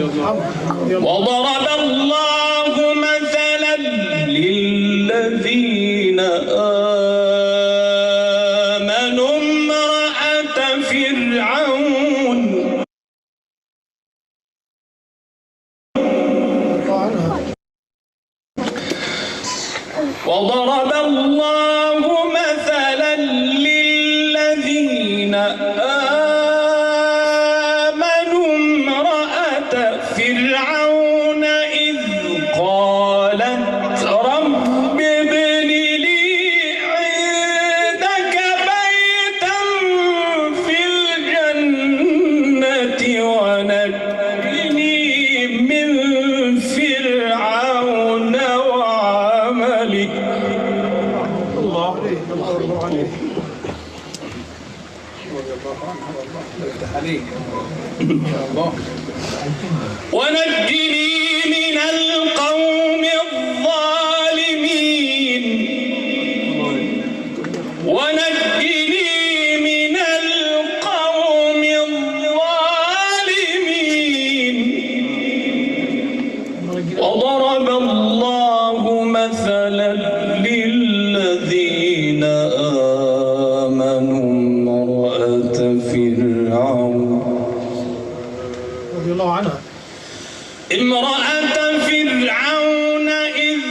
وضرب الله مثلا للذين آمنوا امرأة فرعون وضرب الله مثلا للذين آمنوا امرأة فرعون إذ قالت رب ابن لي عندك بيتا في الجنة ونجني من فرعون وعمله. الله عليه. ونجني من القوم الظالمين ونجني من القوم الظالمين. وضرب الله مثلا للذين آمنوا امرأة فرعون رضي الله عنها امرأة فرعون إذ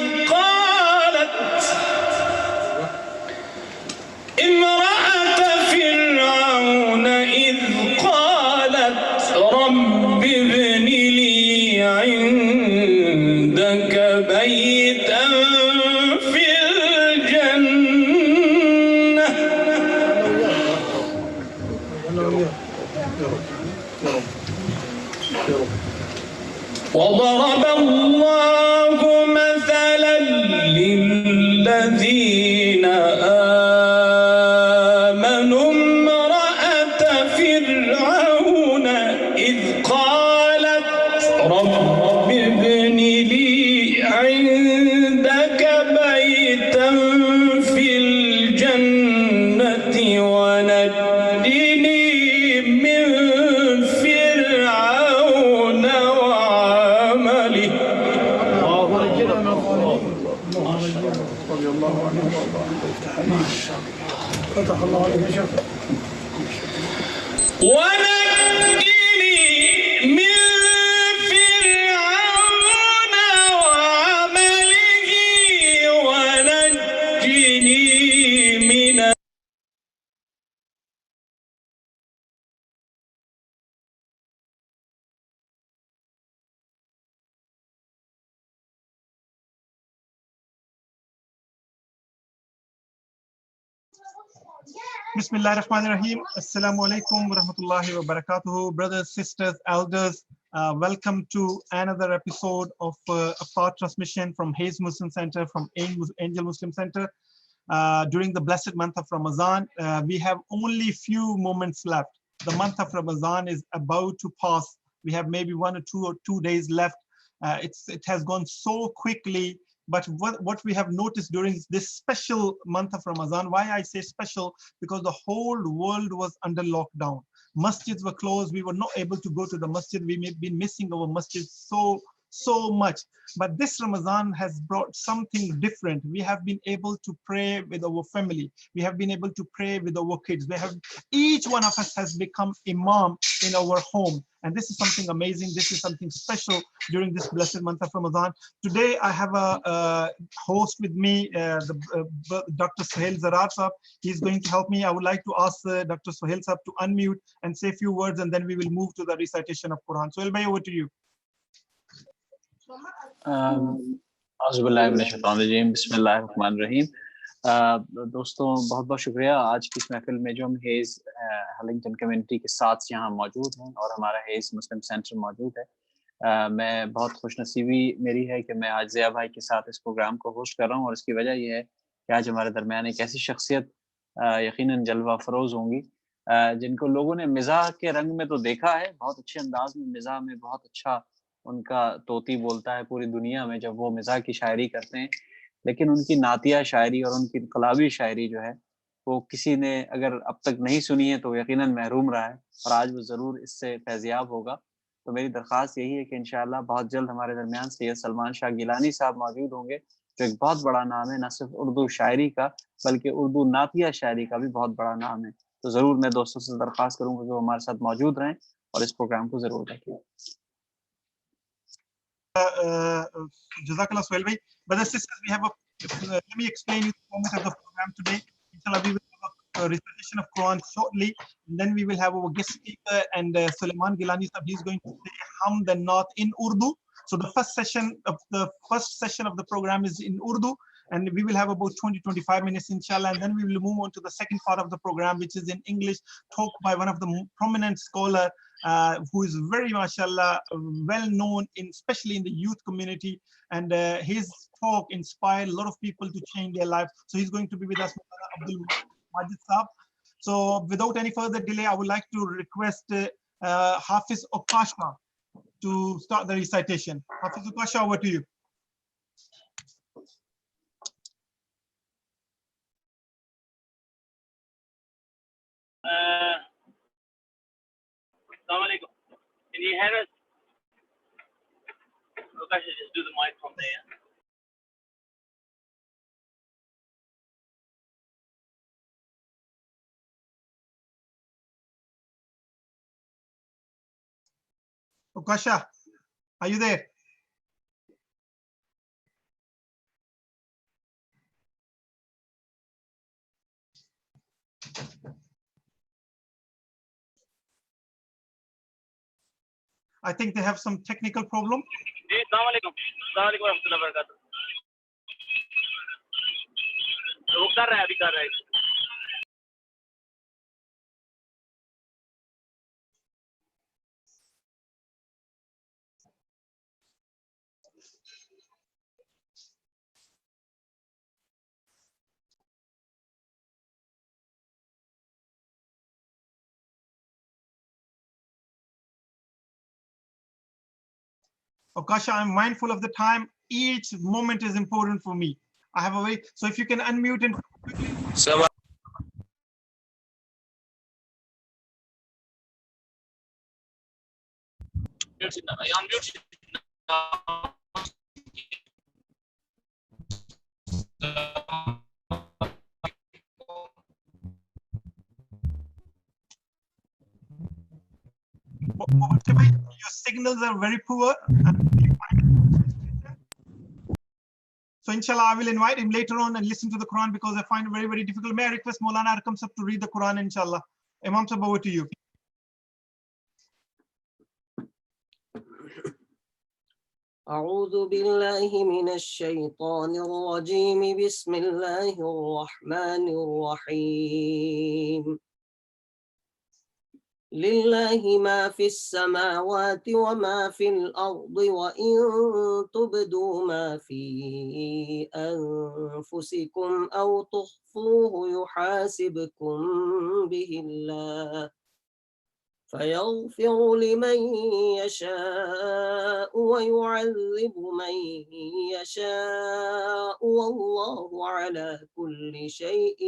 قالت رب ابن لي عندك بيتا في الجنة. وضرب الله مثلا للذين آمنوا امرأة فرعون إذ قالت رب ابن لي عندك بيتا في الجنة ونجني من فرعون وعمله. رضي الله عنه فتح الله عليه شفا. ونجني من فرعون وعمله ونجني من Bismillahirrahmanirrahim. Assalamu alaikum wa rahmatullahi wa barakatuhu. Brothers, sisters, elders, welcome to another episode of a far transmission from Hayes Muslim Center, from Angel Muslim Center. During the blessed month of Ramadan, we have only few moments left. The month of Ramadan is about to pass. We have maybe 1 or 2 days left. It has gone so quickly. But what we have noticed during this special month of Ramadan, why I say special, because the whole world was under lockdown. Masjids were closed. We were not able to go to the masjid. We may be missing our masjid so much. But this Ramadan has brought something different. We have been able to pray with our family. We have been able to pray with our kids. Each one of us has become imam in our home. And this is something amazing. This is something special during this blessed month of Ramadan. Today, I have a host with me, Dr. Sohail Zarar Sahab. He's going to help me. I would like to ask Dr. Sohail Sahab to unmute and say a few words, and then we will move to the recitation of Quran. Sohail bhai, over to you. बिस्मिल्लाहिर्रहमानिर्रहीम। दोस्तों बहुत बहुत शुक्रिया आज की इस महफिल में जो हम हेज़ हलिंगटन कम्युनिटी के साथ यहाँ मौजूद हैं और हमारा हेज़ मुस्लिम सेंटर मौजूद है। मैं बहुत खुशनसीबी मेरी है कि मैं आज ज़िया भाई के साथ इस प्रोग्राम को होस्ट कर रहा हूँ और इसकी वजह ये है कि आज हमारे दरमियान एक ऐसी शख्सियत यकीनन जलवा फरोज़ होंगी जिनको लोगों ने मिज़ाह के रंग में तो देखा है, बहुत अच्छे अंदाज में मिज़ाह में बहुत अच्छा उनका तोती बोलता है पूरी दुनिया में जब वो मिज़ाह की शायरी करते हैं, लेकिन उनकी नातिया शायरी और उनकी इनकलाबी शायरी जो है वो किसी ने अगर अब तक नहीं सुनी है तो यकीनन महरूम रहा है और आज वो ज़रूर इससे फैज़याब होगा। तो मेरी दरख्वास्त यही है कि इंशाअल्लाह बहुत जल्द हमारे दरमियान सैयद सलमान शाह गिलानी साहब मौजूद होंगे, जो एक बहुत बड़ा नाम है, न सिर्फ उर्दू शायरी का बल्कि उर्दू नातिया शायरी का भी बहुत बड़ा नाम है। तो ज़रूर मैं दोस्तों से दरख्वास्त करूँगा कि वो हमारे साथ मौजूद रहें और इस प्रोग्राम को ज़रूर देखें। Jazakallah Suhail bhai. Brothers and sisters, we have let me explain you the format of the program today. Inshallah, we will have a recitation of Quran shortly, and then we will have our guest speaker and Sulaiman Gilani Sahab. He's going to say Hamd and Naat in Urdu. So the first session of the program is in Urdu, and we will have about 20-25 minutes inshallah, and then we will move on to the second part of the program, which is in English, talk by one of the prominent scholar who is very mashallah well known especially in the youth community, and his talk inspired a lot of people to change their life. So he's going to be with us, Abdul Majid Saab. So without any further delay, I would like to request Hafiz Okasha to start the recitation. Hafiz Okasha, over to you. Assalamu alaikum. Can you hear us? Look, I should just do the mic from there. Okasha, are you there? I think they have some technical problem. Assalamu alaikum. Assalamu alaikum warahmatullahi wabarakatuh. वो कर रहा है, अभी कर रहा है. Okasha, I'm mindful of the time. Each moment is important for me. I have a way. So if you can unmute and your signals are very poor. So inshallah, I will invite him later on and listen to the Quran because I find it very, very difficult. May I request Maulana Arkam Sahab to read the Quran, inshallah. Imam Sahab, over to you. أعوذ بالله من الشيطان الرجيم بسم الله الرحمن الرحيم لله ما في السماوات وما في الأرض وإن تبدوا ما في أنفسكم أو تخفوه يحاسبكم به الله فيغفر لمن يشاء ويعذب من يشاء والله على كل شيء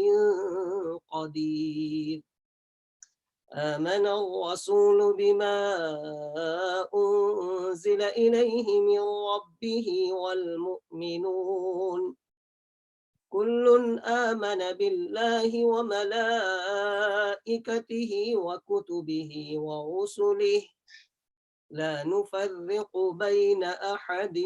قدير آمن الرسول بما أنزل إليه من ربه والمؤمنون كل آمن بالله وملائكته وكتبه ورسله لا نفرق بين أحد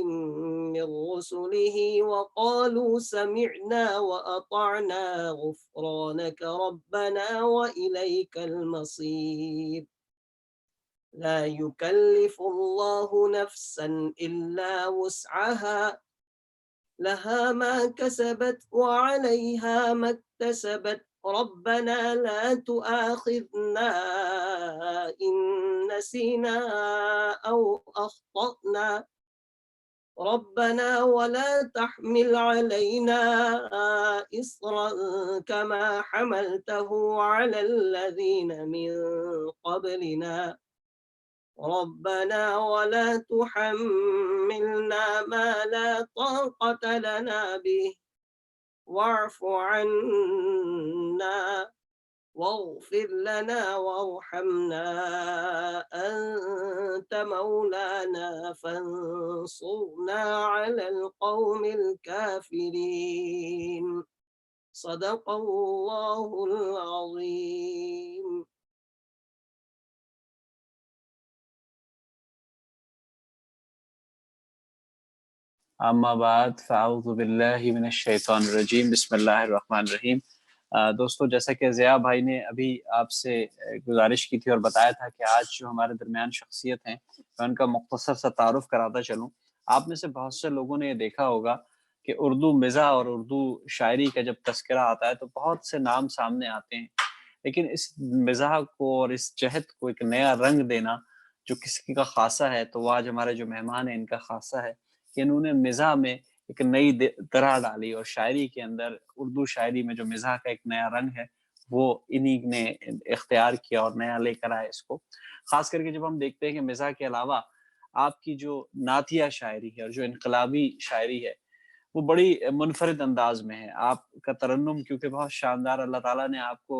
من رسله وقالوا سمعنا وأطعنا غفرانك ربنا وإليك المصير لا يكلف الله نفسا إلا وسعها لها ما كسبت وعليها ما اكتسبت ربنا لا تؤاخذنا إن نسينا أو أخطأنا ربنا ولا تحمل علينا إصرا كما حملته على الذين من قبلنا ربنا ولا تحملنا ما لا طاقة لنا به واعف عنا واغفر لنا وارحمنا أنت مولانا فانصرنا على القوم الكافرين صدق الله العظيم. اما بعد فاعوذ باللہ من الشیطان الرجیم بسم اللہ الرحمن الرحیم. دوستو، جیسا کہ ضیاء بھائی نے ابھی آپ سے گزارش کی تھی اور بتایا تھا کہ آج جو ہمارے درمیان شخصیت ہیں میں ان کا مختصر سا تعارف کراتا چلوں. آپ میں سے بہت سے لوگوں نے یہ دیکھا ہوگا کہ اردو مزاح اور اردو شاعری کا جب تذکرہ آتا ہے تو بہت سے نام سامنے آتے ہیں، لیکن اس مزاح کو اور اس جہد کو ایک نیا رنگ دینا جو کسی کا خاصہ ہے، تو وہ آج ہمارے جو مہمان ہیں ان کا خاصہ ہے کہ انہوں نے مزاح میں ایک نئی طرح ڈالی، اور شاعری کے اندر اردو شاعری میں جو مزاح کا ایک نیا رنگ ہے وہ انہی نے اختیار کیا اور نیا لے کر آئے اس کو. خاص کر کے جب ہم دیکھتے ہیں کہ مزاح کے علاوہ آپ کی جو نعتیہ شاعری ہے اور جو انقلابی شاعری ہے وہ بڑی منفرد انداز میں ہے. آپ کا ترنم کیونکہ بہت شاندار اللہ تعالیٰ نے آپ کو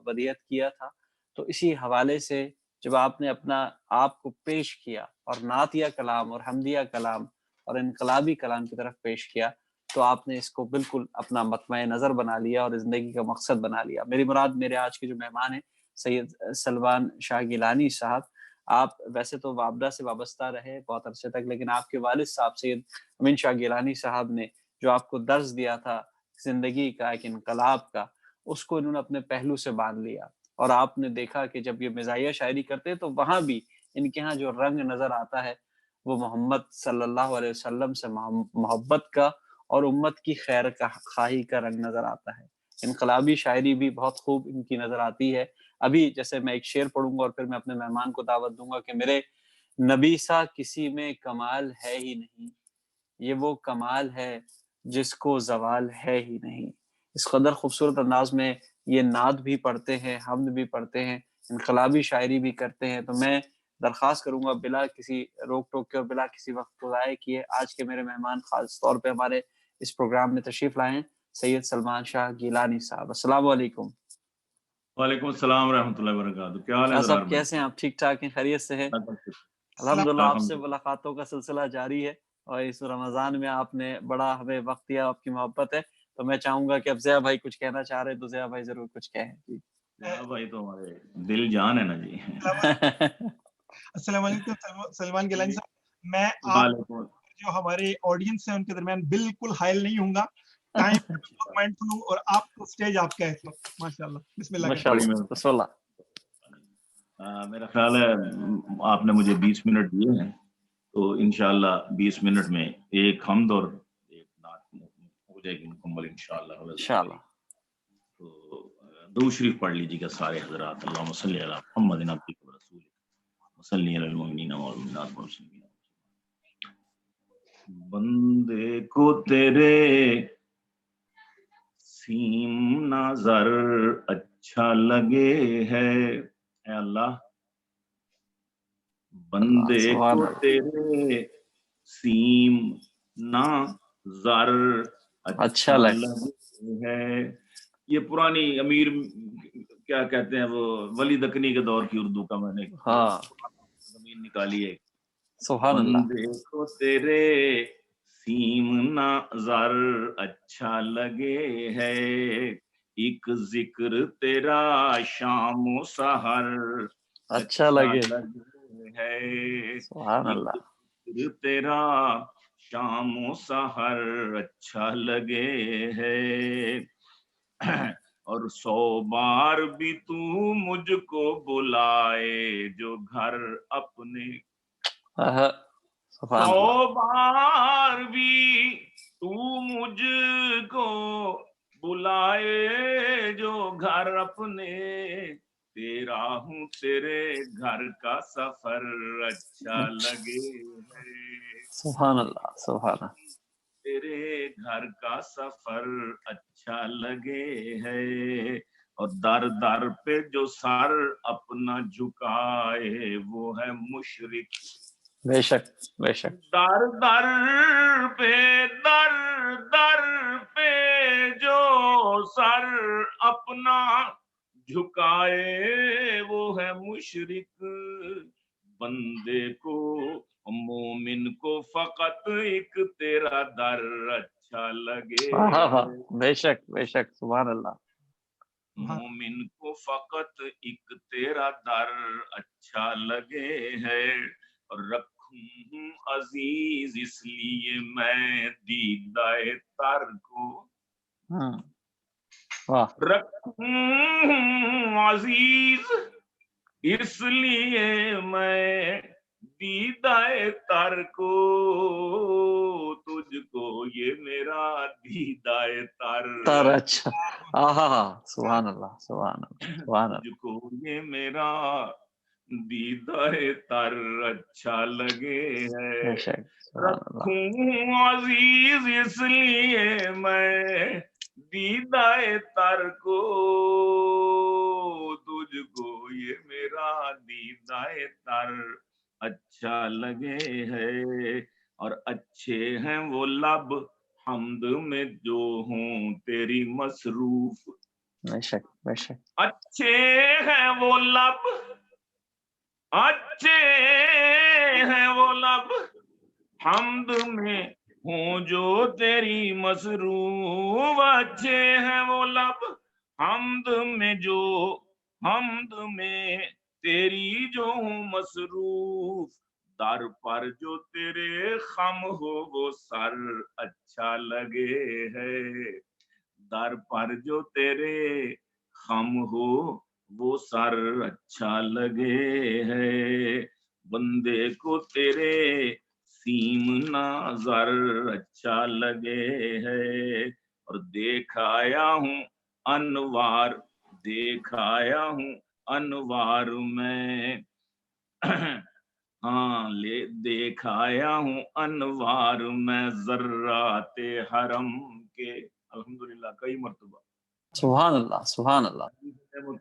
ودیعت کیا تھا، تو اسی حوالے سے جب آپ نے اپنا آپ کو پیش کیا اور نعتیہ کلام اور حمدیہ کلام اور انقلابی کلام کی طرف پیش کیا تو آپ نے اس کو بالکل اپنا مطمع نظر بنا لیا اور زندگی کا مقصد بنا لیا. میری مراد میرے آج کے جو مہمان ہیں سید سلمان شاہ گیلانی صاحب، آپ ویسے تو وابدہ سے وابستہ رہے بہت عرصے تک، لیکن آپ کے والد صاحب سید امین شاہ گیلانی صاحب نے جو آپ کو درس دیا تھا زندگی کا، ایک انقلاب کا، اس کو انہوں نے اپنے پہلو سے باندھ لیا. اور آپ نے دیکھا کہ جب یہ مزاحیہ شاعری کرتے تو وہاں بھی ان کے ہاں جو رنگ نظر آتا ہے وہ محمد صلی اللہ علیہ وسلم سے محبت کا اور امت کی خیر خواہی کا رنگ نظر آتا ہے. انقلابی شاعری بھی بہت خوب ان کی نظر آتی ہے. ابھی جیسے میں ایک شعر پڑھوں گا اور پھر میں اپنے مہمان کو دعوت دوں گا کہ میرے نبی سا کسی میں کمال ہے ہی نہیں، یہ وہ کمال ہے جس کو زوال ہے ہی نہیں. اس قدر خوبصورت انداز میں یہ نعت بھی پڑھتے ہیں، حمد بھی پڑھتے ہیں، انقلابی شاعری بھی کرتے ہیں. تو میں درخواست کروں گا بلا کسی روک ٹوک کے اور بلا کسی وقت کو ضائع کیے آج کے میرے مہمان خاص طور پہ ہمارے اس پروگرام میں تشریف لائے ہیں سید سلمان شاہ گیلانی صاحب. السلام علیکم. وعلیکم السلام ورحمۃ اللہ وبرکاتہ. کیا حال ہے صاحب کیسے ہیں آپ؟ ٹھیک ٹھاک ہیں؟ خیریت سے ہیں؟ الحمدللہ آپ سے ملاقاتوں کا سلسلہ جاری ہے اور اس رمضان میں آپ نے بڑا ہمیں وقت دیا، آپ کی محبت ہے. تو میں چاہوں گا کہ اب ضیاء بھائی کچھ کہنا چاہ رہے تو ضیاء بھائی ضرور کچھ کہیں. ضیاء بھائی تو ہمارے دل جان ہے نا جی. السلام علیکم سلمان گیلانی صاحب. میں آپ جو ہمارے آڈینس ہیں ان کے درمیان بالکل حائل نہیں ہوں گا، ٹائم مائنڈفل ہوں، اور آپ کو اسٹیج آپ کا ہے. ماشاءاللہ بسم اللہ. میرا خیال ہے آپ نے مجھے 20 منٹ دیے ہیں تو انشاءاللہ 20 منٹ میں ایک حمد اور ایک نعت ہو جائے گی مکمل انشاءاللہ. تو درود شریف پڑھ لیجیے گا سارے حضرات. اللہم صلی علی محمد عبدک و رسولک وصلی علی المؤمنین والمؤمنات والمسلمین. بندے کو تیرے سیم نظر اچھا لگے ہے اے اللہ، بندے کو تیرے سیم نظر اچھا لگے ہے. یہ پرانی امیر کیا کہتے ہیں وہ ولی دکنی کے دور کی اردو کا میں نے زمین نکالی ہے. سبحان اللہ. بندے کو تیرے سیم نظر اچھا لگے ہے، ایک ذکر تیرا شام و سحر اچھا لگے ہے. سبحان اللہ. ذکر تیرا شام و سحر اچھا لگے ہے، اور 100 بار بھی تو مجھ کو بلائے جو گھر اپنے. 100 بار بھی تو مجھ کو بلائے جو گھر اپنے، تیرا ہوں تیرے گھر کا سفر اچھا لگے ہے. سبحان اللہ سبحان اللہ. تیرے گھر کا سفر اچھا لگے ہے، اور در در پہ جو سر اپنا جھکائے وہ ہے مشرک. بے شک بے شک. در در پہ جو سر اپنا جھکائے وہ ہے مشرک بندے کو مومن کو فقط ایک تیرا در اچھا لگے بے شک سبحان اللہ. مومن کو فقط ایک تیرا در اچھا لگے ہے اور رکھوں ہوں عزیز اس لیے میں دیدائے تر کو رکھوں عزیز اس لیے میں دیدائے تر کو تجھ کو یہ میرا دیدائے تر اچھا. سبحان اللہ سبحان اللہ سبحان اللہ. تجھ کو یہ میرا دیدائے تر اچھا لگے ہے رکھوں عزیز اس لیے میں دیدائے تر کو تجھ کو یہ میرا دیدائے تر اچھا لگے ہے اور اچھے ہیں وہ لب حمد میں جو ہوں تیری مصروف. بے شک اچھے ہیں وہ لب اچھے ہیں وہ لب حمد میں ہوں جو تیری مصروف. اچھے ہیں وہ لب حمد میں تیری جو ہوں مصروف. در پر جو تیرے خم ہو وہ سر اچھا لگے ہے در پر جو تیرے خم ہو وہ سر اچھا لگے ہے بندے کو تیرے سیم نظر اچھا لگے ہے اور دیکھایا ہوں انوار میں دیکھایا ہوں انوار میں ذرات حرم کے. الحمدللہ کئی مرتبہ سبحان اللہ سبحان اللہ.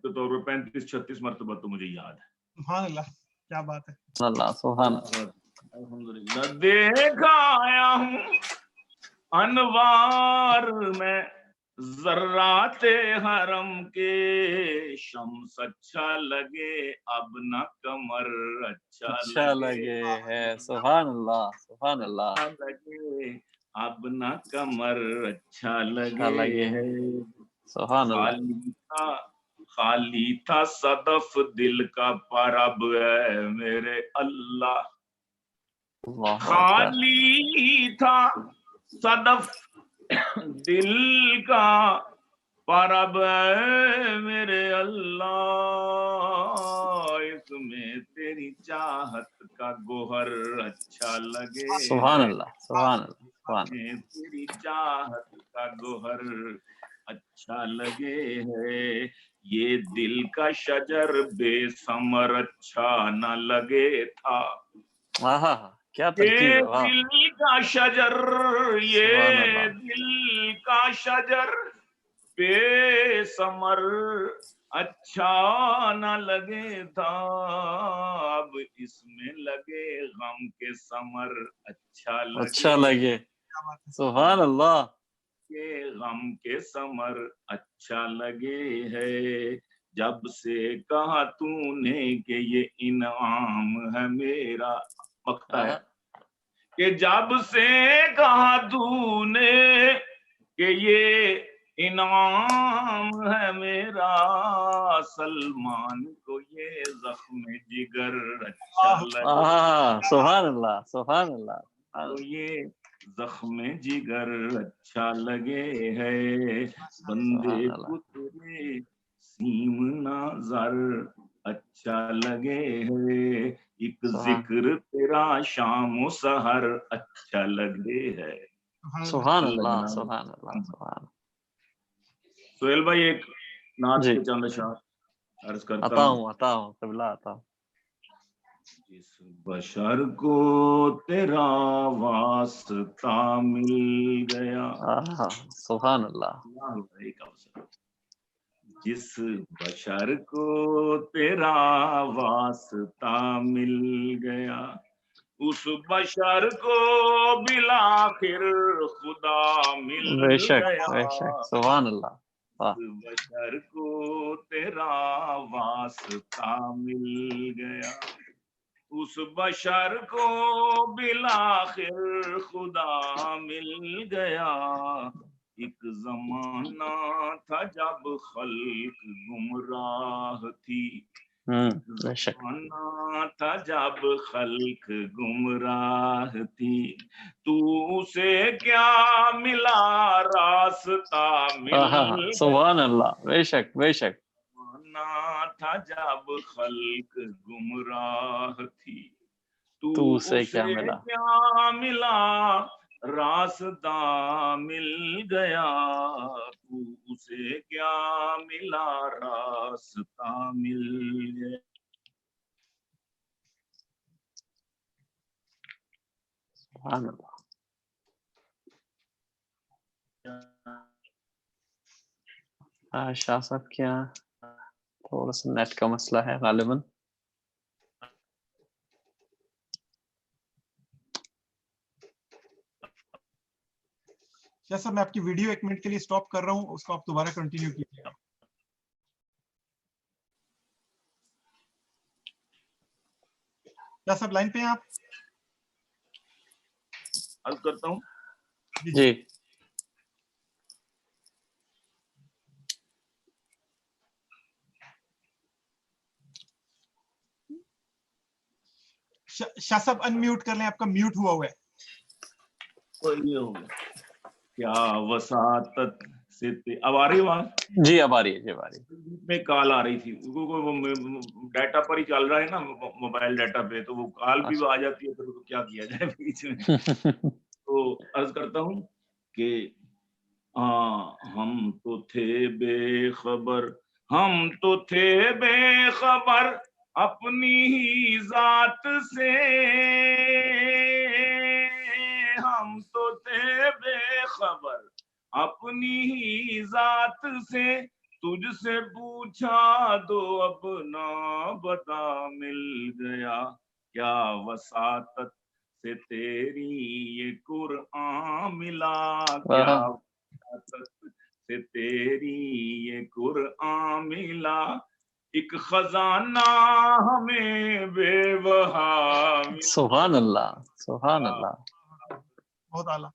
کے طور پر 35-36 مرتبہ تو مجھے یاد ہے. سبحان اللہ کیا بات ہے. اللہ سبحان اللہ. الحمدللہ دیکھایا ہوں انوار میں ذرات حرم کے شمس اچھا لگے اب نہ کمر اچھا لگے ہے. سبحان اللہ سبحان اللہ. لگے اب نہ کمر اچھا لگے ہے. سبحان اللہ. خالی تھا صدف دل کا پرب ہے میرے اللہ. خالی تھا صدف دل کا پرب ہے میرے اللہ. اس میں تیری چاہت کا گوہر اچھا لگے. سبحان اللہ سبحان اللہ. تیری چاہت کا گوہر اچھا لگے ہے. یہ دل کا شجر بے ثمر اچھا نہ لگے تھا. کیا ترکیب ہے. دل کا شجر یہ دل کا شجر بے ثمر اچھا نہ لگے تھا. اب اس میں لگے غم کے ثمر اچھا لگے. سبحان اللہ. کہ غم کے ثمر اچھا لگے ہے. جب سے کہا تو نے کہ یہ انعام ہے میرا. مقطع ہے کہ جب سے کہا تو نے کہ یہ انعام ہے میرا. سلمان کو یہ زخم جگر اچھا لگے. سبحان اللہ سبحان اللہ. تو یہ زخم جگر اچھا لگے ہے. بندے کو تیرے سیم نظر اچھا لگے ہے. ایک ذکر تیرا شام و سحر اچھا لگے ہے. سبحان اللہ سبحان اللہ سبحان. سہیل بھائی ایک نعت کے چند اشعار عرض کرتا ہوں. آتا ہوں قبلہ آتا ہوں. جس بشر کو تیرا واسطہ مل گیا. سبحان اللہ. جس بشر کو تیرا واسطہ مل گیا اس بشر کو بالآخر خدا مل بے گیا. شک سبحان اللہ. बशर को तेरा वास्ता मिल गया, उस बशर को बिलाखिर खुदा मिल गया। एक जमाना था जब खल्क गुमराह थी, जमाना था जब खल्क गुमराह थी, तू उसे क्या मिला रास्ता मिल सुभान अल्लाह, बेशक बेशक। जमाना था जब खल्क गुमराह थी, तू उसे उसे क्या मिला रास्ता मिल गया, तू उसे क्या मिला रास्ता मिल गया। सुभान अल्लाह। शाह साहब क्या थोड़ा सा नेट का मसला है गालिबन। जैसा मैं आपकी वीडियो 1 मिनट के लिए स्टॉप कर रहा हूँ, उसको आप दोबारा कंटिन्यू कीजिएगा। क्या सब लाइन पे हैं आप? अर्ज करता हूँ जी। शाह साहब अनम्यूट कर लें, आपका म्यूट हुआ है। तो ये हो गया, क्या वसातत से अब आ रही आवाज? जी अब आ रही है, जी अब आ रही है। में कॉल आ रही थी, डाटा पर ही चल रहा है ना, मोबाइल डाटा पे, तो वो कॉल भी आ जाती है, तो क्या किया जाए बीच में। तो अर्ज करता हूँ कि हम तो थे बेखबर, हम तो थे बेखबर अपनी ही जात से, हम तो थे बेखबर अपनी ही जात से, तुझसे पूछा तो अपना बता मिल गया, क्या वसातत से तेरी ये कुरआन मिला, क्या वसातत से तेरी ये कुरआन मिला, एक खजाना हमें बेवहा मिला। सुभान अल्लाह, सुभान अल्लाह, बहुत आला।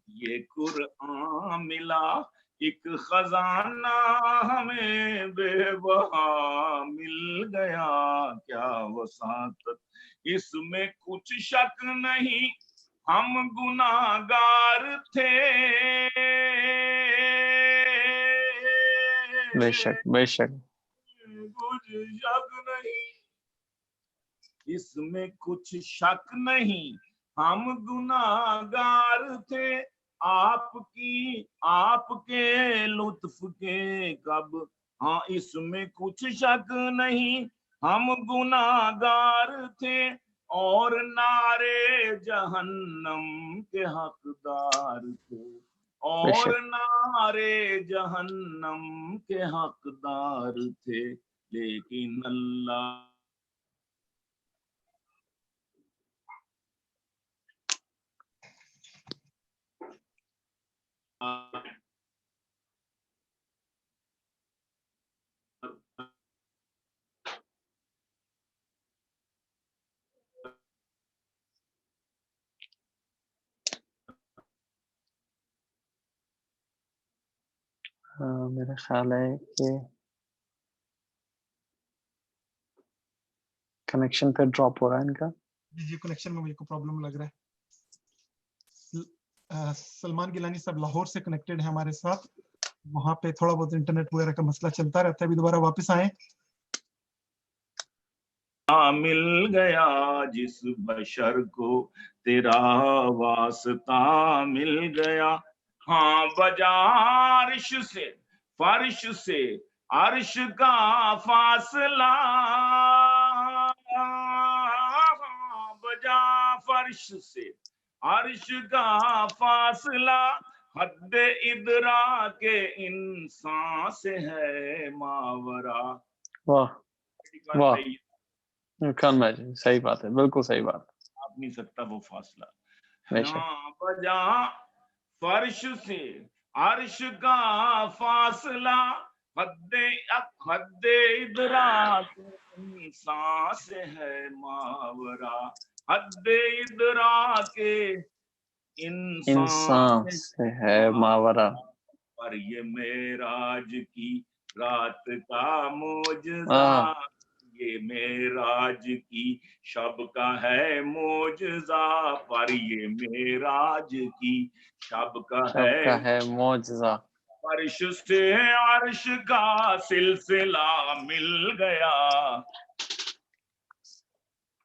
ये कुरआन मिला, एक खजाना हमें बेवहा मिल गया, क्या वसातत इसमें कुछ शक नहीं, हम गुनाहगार थे, बेशक बेशक। कुछ शक नहीं, इसमें कुछ शक नहीं, हम गुनाहगार थे, आपके लुत्फ के कब, हाँ इसमें कुछ शक नहीं, हम गुनाहगार थे, और नारे जहन्नम के हकदार थे, और नारे जहन्नम के हकदार थे, लेकिन अल्लाह मेरा ख्याल है कि कनेक्शन पे ड्रॉप हो रहा है इनका। जी कनेक्शन में मुझे को प्रॉब्लम लग रहा है। सलमान गिलानी साहब लाहौर से कनेक्टेड है हमारे साथ, वहां पे थोड़ा बहुत इंटरनेट वगैरह का मसला चलता रहता है। अभी दोबारा वापस आए। मिल गया जिस बशर को तेरा वास्ता मिल गया, हाँ बजा अर्श से फर्श से अर्श का फासला, हाँ बजा फर्श से अर्श का फासला, हद इदरा के इंसान से है मावरा। वाह वाह, सही बात है, बिल्कुल सही बात। आप नहीं सकता वो फासला। बेशक। हाँ बजा फर्श से عرش کا فاصلہ حد ادراک انسان سے ہے ماورا، حد ادراک انسان سے ہے ماورا، پر یہ معراج کی رات کا معجزہ، یہ معراج کی شب کا ہے معجزہ، پر یہ معراج کی شب کا ہے معجزہ، فرش سے عرش کا سلسلہ مل گیا،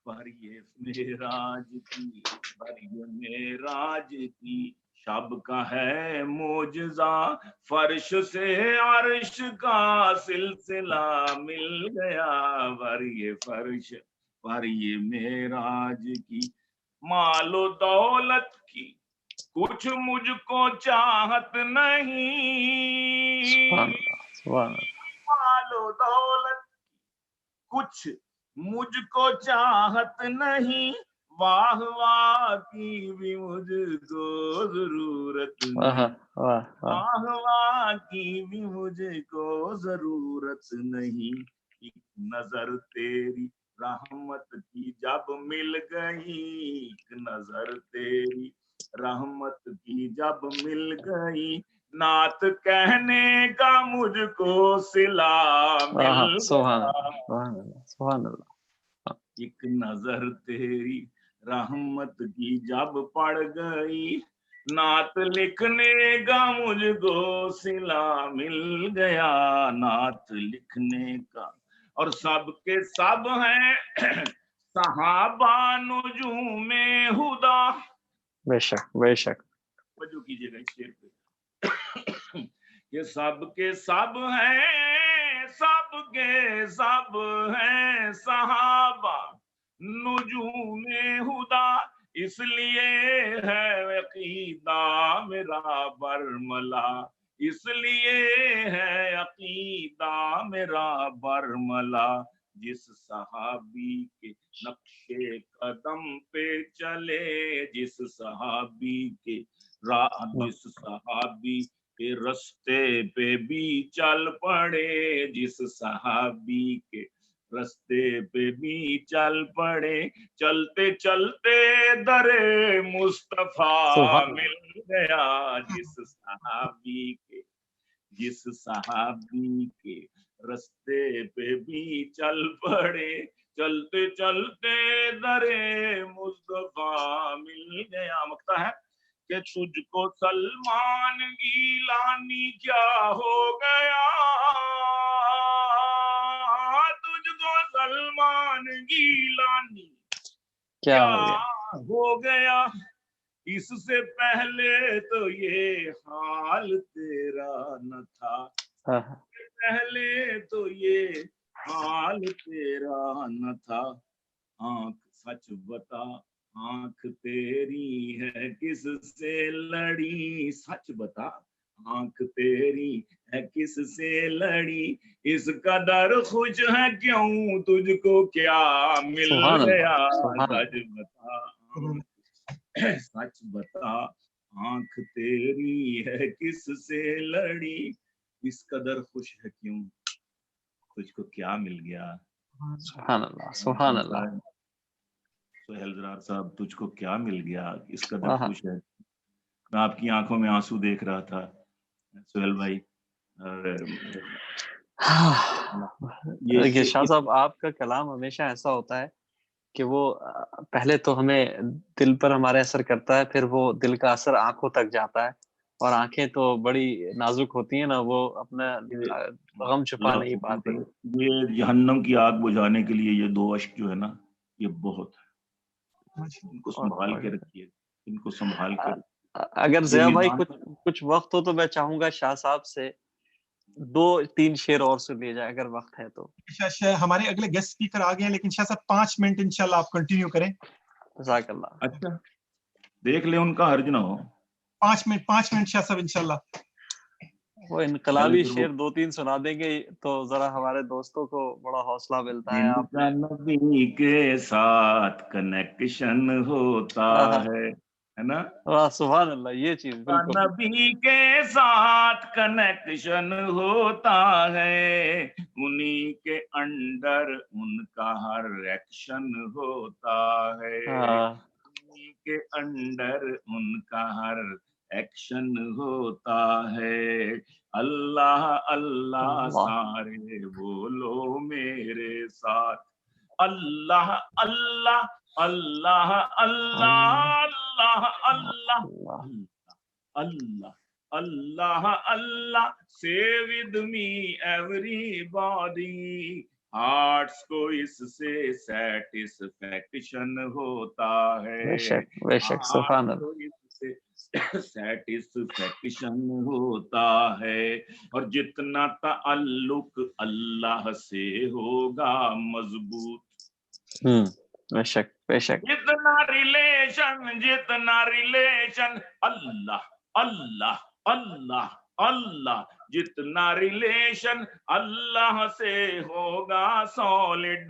پر یہ معراج کی، پر یہ معراج کی شب کا ہے معجزہ، فرش سے عرش کا سلسلہ مل گیا، پر یہ فرش، پر یہ معراج کی مال و دولت کی کچھ مجھ کو چاہت نہیں، مال و دولت کچھ مجھ کو چاہت نہیں، واہ واہ کی بھی مجھ کو ضرورت نہیں، واہ واہ کی بھی مجھ کو ضرورت نہیں، ایک نظر تیری رحمت کی جب مل گئی، ایک نظر تیری رحمت کی جب مل گئی، نعت کہنے کا مجھ کو صلہ مل گیا، ایک نظر تیری رحمت کی جب پڑ گئی، نعت لکھنے کا مجھ کو صلہ مل گیا، نعت لکھنے کا، اور سب کے سب ہیں صحابہ نجوم ہدا، بے شک بے شک، توجہ کیجیے گا اس شعر پہ، یہ سب کے سب ہیں، سب کے سب ہیں صحابہ نجوم ہدا، اس لیے ہے عقیدہ میرا برملا، اس لیے ہے عقیدہ میرا برملا، جس صحابی کے نقش قدم پہ چلے، جس صحابی کے جس صحابی کے رستے پہ بھی چل پڑے، جس صحابی کے رستے پہ بھی چل پڑے، چلتے چلتے در مصطفیٰ مل گیا، جس صحابی کے، جس صحابی کے رستے پہ بھی چل پڑے، چلتے چلتے در مصطفیٰ مل گیا، مقطع ہے کہ تجھ کو سلمان گیلانی کیا ہو گیا، تجھ کو سلمان گیلانی کیا ہو گیا، اس سے پہلے تو یہ حال تیرا نہ تھا، پہلے تو یہ حال تیرا نہ تھا، آنکھ سچ بتا آنکھ تیری ہے کس سے لڑی، سچ بتا آنکھ تیری ہے کس سے لڑی، اس قدر خوش ہے کیوں تجھ کو کیا مل گیا، سچ بتا سچ بتا آنکھ تیری ہے کس سے لڑی، اس قدر خوش ہے کیوں تجھ کو کیا مل گیا، سبحان اللہ سبحان اللہ، سہیل زرار صاحب تجھ کو کیا مل گیا، اس قدر خوش ہے، میں آپ کی آنکھوں میں آنسو دیکھ رہا تھا سہیل بھائی، یہ شاہ صاحب آپ کا کلام ہمیشہ ایسا ہوتا ہے کہ وہ پہلے تو ہمیں دل پر ہمارے اثر کرتا ہے، پھر وہ دل کا اثر آنکھوں تک جاتا ہے، اور آنکھیں تو بڑی نازک ہوتی ہیں نا، وہ اپنا غم چھپا نہیں پاتی، یہ جہنم کی آگ بجھانے کے لیے یہ دو اشک جو ہے نا یہ بہت ہے، ان کو سنبھال کے رکھیے، ان کو سنبھال کے رکھیے۔ اگر ضیاء بھائی کچھ وقت ہو تو میں چاہوں گا شاہ صاحب سے 2-3 شعر اور سن لیا جائے اگر وقت ہے تو۔ ہمارے اگلے گیسٹ اسپیکر آ گئے ہیں، لیکن شاہ صاحب 5 منٹ انشاءاللہ آپ کنٹینیو کریں۔ جزاک اللہ۔ اچھا دیکھ لیں ان کا حرج نہ ہو۔ 5 منٹ شاہ صاحب انشاءاللہ۔ وہ انقلابی شعر 2-3 سنا دیں گے تو ذرا ہمارے دوستوں کو بڑا حوصلہ ملتا ہے۔ آپ نبی کے ساتھ کنیکشن ہوتا ہے، है ना। वाह सुभान अल्लाह, ये चीज बिल्कुल नबी के साथ कनेक्शन होता है, उन्हीं के अंडर उनका हर एक्शन होता है, हाँ, उन्हीं के अंडर उनका हर एक्शन होता है। अल्लाह अल्लाह अल्लाह सारे बोलो मेरे साथ, अल्लाह अल्लाह अल्लाह अल्लाह अल्लाह अल्लाह अल्लाह Allah, Allah, Allah, say with me everybody. Hearts को इससे satisfaction होता है, बेशक सुभान hearts अल्लाह, को इससे satisfaction होता है। और जितना ताल्लुक अल्लाह से होगा मजबूत, बेशक बेशक जितना रिलेशन अल्लाह अल्लाह अल्लाह अल्लाह, जितना रिलेशन अल्लाह से होगा सॉलिड,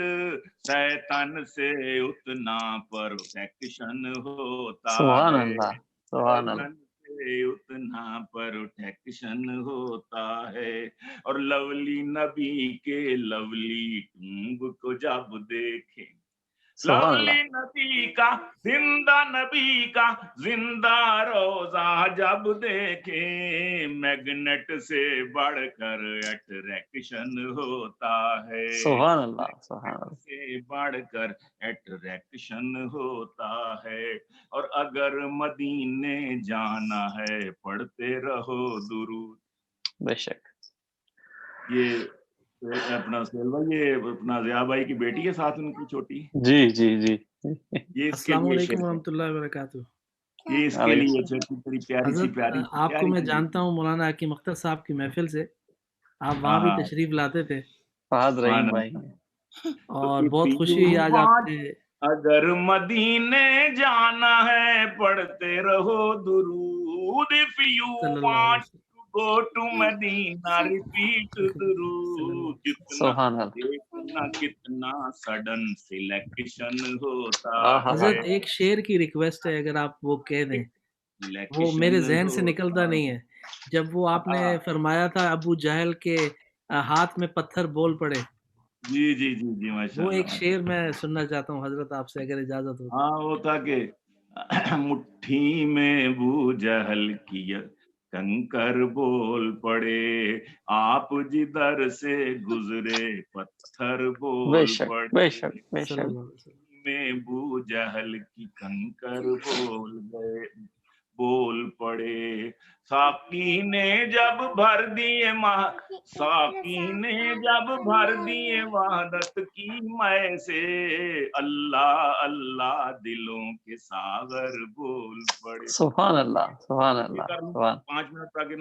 शैतान से उतना परफेक्शन होता सुभान है, अल्लाह सुभान अल्लाह, शैतान से उतना प्रोटेक्शन होता है। और लवली नबी के लवली टूंब को जब देखें, सुभान अल्लाह, लवली नबी का जिंदा रोजा जब देखे, मैग्नेट से बढ़कर अट्रैक्शन होता है, सुभान अल्लाह, मैग्नेट से बढ़कर अट्रैक्शन होता है। और अगर मदीने जाना है पढ़ते रहो दुरूद। बेशक ये अपना सोहेल भाई, ये अपना ज़िया भाई की बेटी है साथ उनकी छोटी, जी जी जी ये इसके अस्सलाम लिए वालेकुम शेर है, वरहमतुल्लाहि वबरकातुहू। ये इसके लिए शेर की बड़ी प्यारी सी हज़रत आपको मैं जानता हूँ मौलाना हकीम अख्तर साहब की महफिल से, आप वहाँ भी हाँ तशरीफ लाते थे फहद रहीम हाँ। भाई और तो बहुत खुशी हुई आज आपसे। अगर मदीने जाना है पढ़ते रहो दुरूद, इफ यू सल्लल्लाहु अलैहि वांट वसल्लम। To go to Madina repeat दुरूद। जितना सुभान अल्लाह, देखना कितना सडन सिलेक्शन होता आहा है, हज़रत एक शेर की रिक्वेस्ट है, अगर आप वो कह दें, वो मेरे सिलेक्शन जहन से निकलता नहीं है। जब वो आपने फरमाया था अबू जहल के हाथ में पत्थर बोल पड़े, जी जी जी जी वो माशाल्लाह एक शेर मैं सुनना चाहता हूँ हज़रत आपसे, अगर इजाज़त हो तो। हाँ वो था कि मुट्ठी में बू जहल किया कंकर बोल पड़े, आप जिधर से गुजरे पत्थर बोल बेशक पड़े, बेशक बेशक सल्लल्लाहु अलैहि वसल्लम। में बू जहल की कंकर बोल पड़े। साकी ने जब भर दिए साकी ने जब भर दिए वहदत की मैं से, अल्लाह अल्लाह दिलों के सागर बोल पड़े। सुभान अल्लाह सुभान ये अल्लाह कर लूं सुभान 5 मिनट आगे।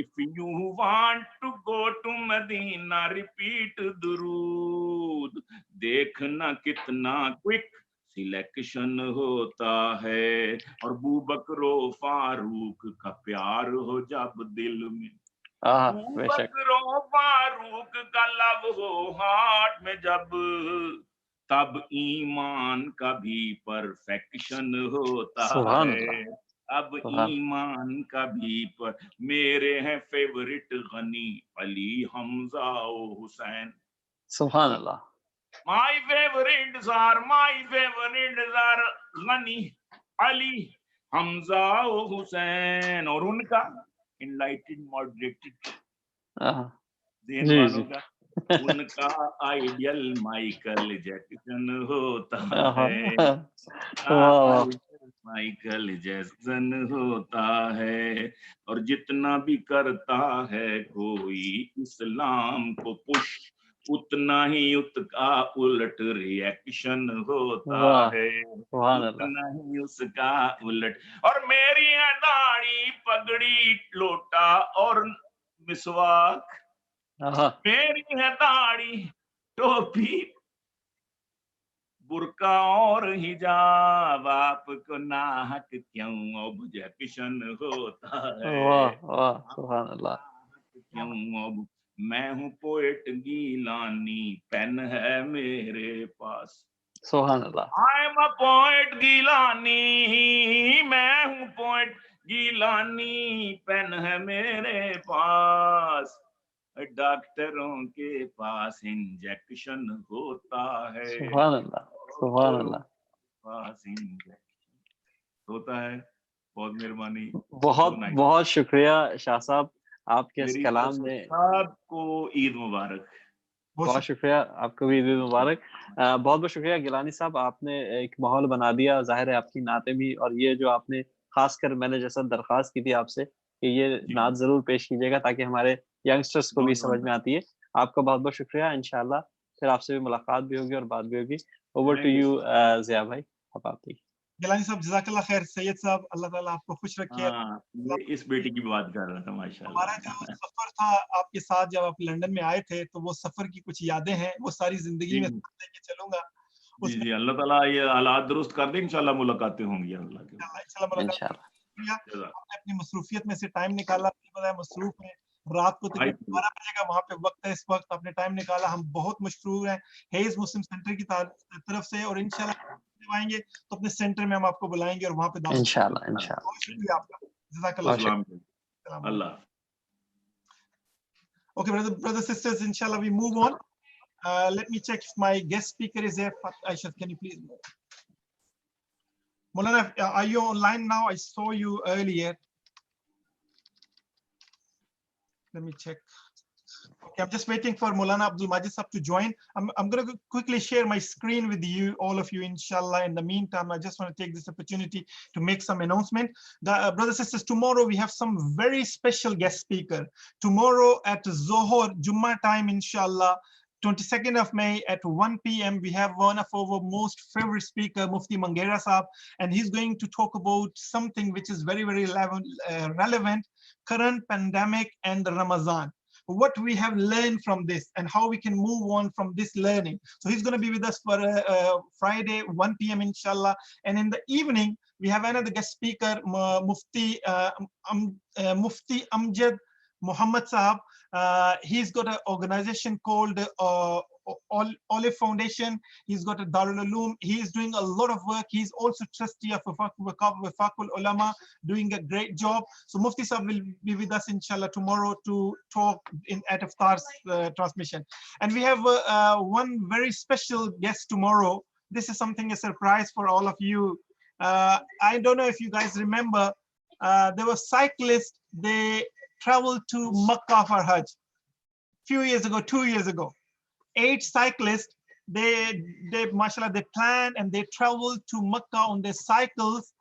If you want to go to Madina repeat दुरूद, देखना कितना क्विक सिलेक्शन होता है। और बूबकरो फारूक का प्यार हो जब दिल में, आहा बेशक बूबकरो फारूक का लव हो हार्ट में जब, तब ईमान का भी परफेक्शन होता सुभान है। अल्लाह अब सुभान ईमान का भी पर मेरे हैं फेवरेट गनी अली हमजा और हुसैन। सुभान अल्लाह my favourites are Ghani Ali Hamza और हुसैन। और उनका इनलाइटेड मॉडरेटेड आहा देन जी वालों जी का, उनका आइडियल माइकल जैक्सन होता आहा है, वाह वाह माइकल जैक्सन होता है। और जितना भी करता है कोई इस्लाम को पुश, उतना ही उसका उलट रिएक्शन होता वाह है, सुभान अल्लाह उतना ही उसका उलट। और मेरी है दाढ़ी पगड़ी लोटा और मिसवाक, आहा मेरी है दाढ़ी टोपी बुर्का और हिजाब, आपको नाहक क्यों ऑब्जेक्शन होता है, वाह वाह आपको सुभान अल्लाह नाहक क्यों अब। मैं हूँ पोएट गीलानी, पेन है मेरे पास, सुभान अल्लाह। I am a poet Gilani, मैं हूँ पोएट गिलानी, पेन है मेरे पास, डॉक्टरों के पास इंजेक्शन होता है, सुभान अल्लाह, सुभान अल्लाह। पास इंजेक्शन होता है। बहुत मेहरबानी। बहुत So nice. बहुत शुक्रिया शाह साहब, आपके इस मेरी कलाम तरफ से ने। सबको ईद मुबारक। बहुत शुक्रिया, आपको भी ईद मुबारक। बहुत बहुत शुक्रिया गिलानी साहब, आपने एक माहौल बना दिया, जाहिर है आपकी नातें भी, और ये जो आपने खासकर मैंने जैसा दरख्वास्त की थी आपसे कि ये जी। नात जरूर पेश कीजिएगा ताकि हमारे यंगस्टर्स को भी समझ में आती है। आपका बहुत बहुत शुक्रिया। इंशाल्लाह फिर आपसे भी मुलाकात भी होगी और बात भी होगी। ओवर टू यू जिया भाई, अब आप भी। गिलानी साहब जज़ाकल्लाह खैर। सैयद साहब अल्लाह ताला आपको खुश रखे। हाँ, ये इस बेटी की बात कर रहा था हमारा जो माशाल्लाह। सफर था आपके साथ जब आप लंदन में आए थे, तो वो सफर की कुछ यादें हैं, वो सारी जिंदगी जी में लेके चलूंगा। जी उसमें जी, अल्लाह ताला ये हालात दुरुस्त कर दे, इंशाल्लाह मुलाकातें होंगी अल्लाह के। इंशाल्लाह मुलाकात इंशाल्लाह। शुक्रिया। जज़ाक। आपने अपनी मसरूफियत में से टाइम निकाला, आपने बताया मसरूफ है, रात को तकरीबन 12 बजे का वहाँ पे वक्त है, इस वक्त आपने टाइम निकाला, हम बहुत मशरूर हैं हेज मुस्लिम सेंटर की तरफ से, और इंशाल्लाह आएंगे तो अपने सेंटर में हम आपको बुलाएंगे और वहाँ पे दावत। इंशाल्लाह इंशाल्लाह। बहुत शुक्रिया आपका, जज़ाकल्लाह खैर। सलाम अस्सलाम वालेकुम। अल्लाह। Okay, brothers, sisters, inshallah, we move on. Let me check if my guest speaker is there. Aisha, can you please move? Maulana, are you online now? I saw you earlier. Let me check. Okay, I'm just waiting for Maulana Abdul Majid Sahab to join. I'm going to quickly share my screen with you, all of you, inshallah. In the meantime, I just want to take this opportunity to make some announcement. Brothers and sisters, tomorrow we have some very special guest speaker. Tomorrow at Zohor, Jummah time, inshallah, 22nd of May at 1 p.m. we have one of our most favorite speaker, Mufti Mangera Sahab, and he's going to talk about something which is very, very relevant, current pandemic and the Ramadan. What we have learned from this and how we can move on from this learning. So he's going to be with us for Friday, 1 p.m. inshallah. And in the evening, we have another guest speaker, Mufti Amjad Muhammad Sahab. He's got an organization called Olive Foundation. He's got a Darul Uloom. He is doing a lot of work. He's also trustee of Wafaqul Ulama, doing a great job. So Mufti Sahab will be with us inshallah tomorrow to talk at Iftar's transmission. And we have one very special guest tomorrow. This is something, a surprise for all of you. I don't know if you guys remember, there were cyclists, they traveled to Makkah for Hajj few years ago, 2 years ago. 8 cyclists, they mashallah, they planned and they traveled to Makkah on their cycles,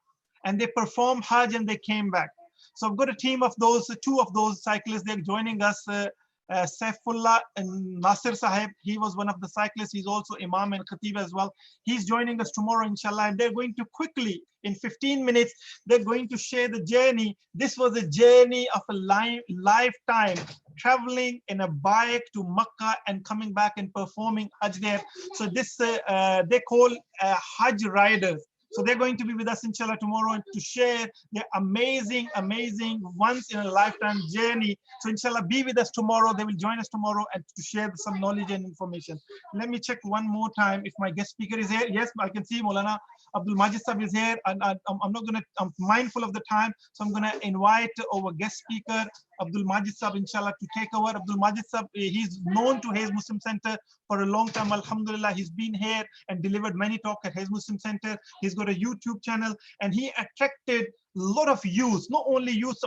and they performed Hajj and they came back. So I've got a team of those, 2 of those cyclists. They're joining us. Saifullah and Nasir Sahib, he was one of the cyclists. He's also Imam and Khatib as well. He's joining us tomorrow, inshallah. And they're going to quickly, in 15 minutes, they're going to share the journey. This was a journey of a lifetime, traveling in a bike to Makkah and coming back and performing Hajj there. So this, they call Hajj riders. So they're going to be with us inshallah tomorrow and to share their amazing, amazing once in a lifetime journey. So inshallah be with us tomorrow. They will join us tomorrow and to share some knowledge and information. Let me check one more time if my guest speaker is here. Yes, I can see Maulana Abdul Majid Sahab is here, and I'm not gonna, I'm mindful of the time. So I'm gonna invite our guest speaker, Abdul Majid Sahab, inshallah, to take over. Abdul Majid Sahab, he's known to Hayes Muslim Center for a long time. Alhamdulillah, he's been here and delivered many talks at Hayes Muslim Center. He's got a YouTube channel, and he attracted a lot of youth, not only youth,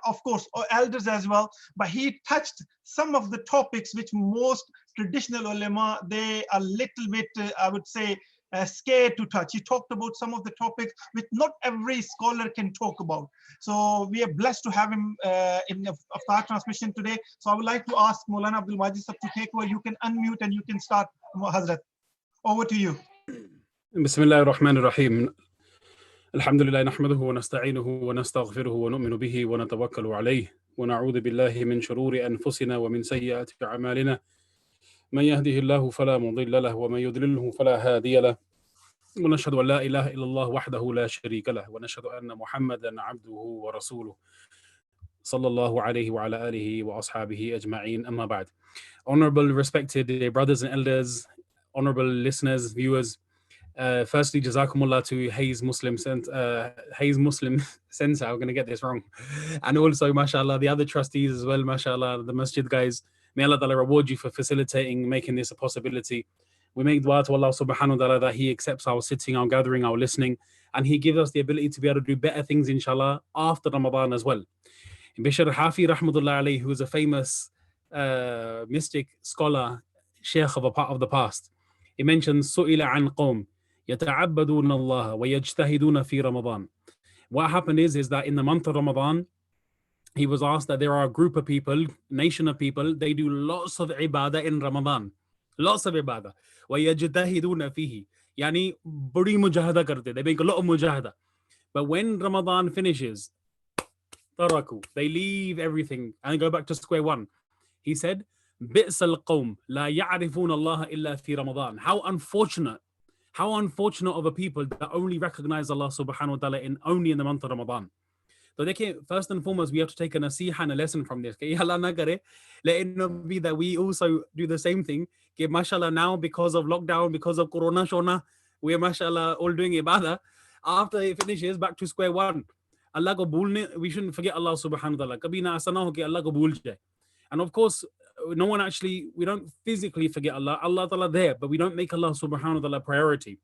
of course, or elders as well, but he touched some of the topics which most traditional ulama, they are a little bit, I would say, scared to touch. He talked about some of the topics which not every scholar can talk about. So we are blessed to have him in the Iftar transmission today. So I would like to ask Maulana Abdul Majid Sahab to take over. You can unmute and you can start, Hazrat. Over to you. بسم الله الرحمن الرحيم الحمد لله نحمده ونستعينه ونستغفره ونؤمن به ونتوكل عليه ونعوذ بالله من شرور أنفسنا ومن سيئات أعمالنا من يهده الله فلا مضل له ومن يضلله فلا هادي له ونشهد أن لا إله إلا الله وحده لا شريك له ونشهد أن محمدا عبده ورسوله صلى الله عليه وعلى آله وأصحابه أجمعين أما بعد. Honorable, respected brothers and elders, honorable listeners, viewers, Firstly, Jazakumullah to Hayes Muslim Center. I'm going to get this wrong. And also, mashallah, the other trustees as well, mashallah, the masjid guys. May Allah Ta'ala reward you for facilitating, making this a possibility. We make dua to Allah subhanahu wa ta'ala that He accepts our sitting, our gathering, our listening, and He gives us the ability to be able to do better things, inshallah, after Ramadan as well. Bishr Hafi rahmatullah alayhi, who is a famous mystic scholar, sheikh of a part of the past, he mentions Su'ila an qawm يتعبدون الله ويجتهدون في رمضان. What happened is that in the month of Ramadan, he was asked that there are a group of people, nation of people, they do lots of ibadah in Ramadan. Lots of ibadah. وَيَجْتَهِدُونَ فِيهِ. Yani, badi mujahada karte. They make a lot of mujahada. But when Ramadan finishes, taraku, they leave everything and go back to square one. He said, بِئْسَ الْقَوْمِ لَا يَعْرِفُونَ اللَّهَ إِلَّا فِي رَمَضَان. How unfortunate of a people that only recognize Allah subhanahu wa ta'ala only in the month of Ramadan. So first and foremost, we have to take a nasiha and a lesson from this. Let it not be that we also do the same thing. Mashallah, now because of lockdown, because of Corona Shona, we are mashallah all doing ibadah. After it finishes, back to square one. Allah ko bhulne, we shouldn't forget Allah subhanahu wa ta'ala. Kabhi na aisa na ho ki Allah ko bhul jaye. And of course, we don't physically forget Allah. Allah Ta'ala there, but we don't make Allah subhanahu wa ta'ala priority.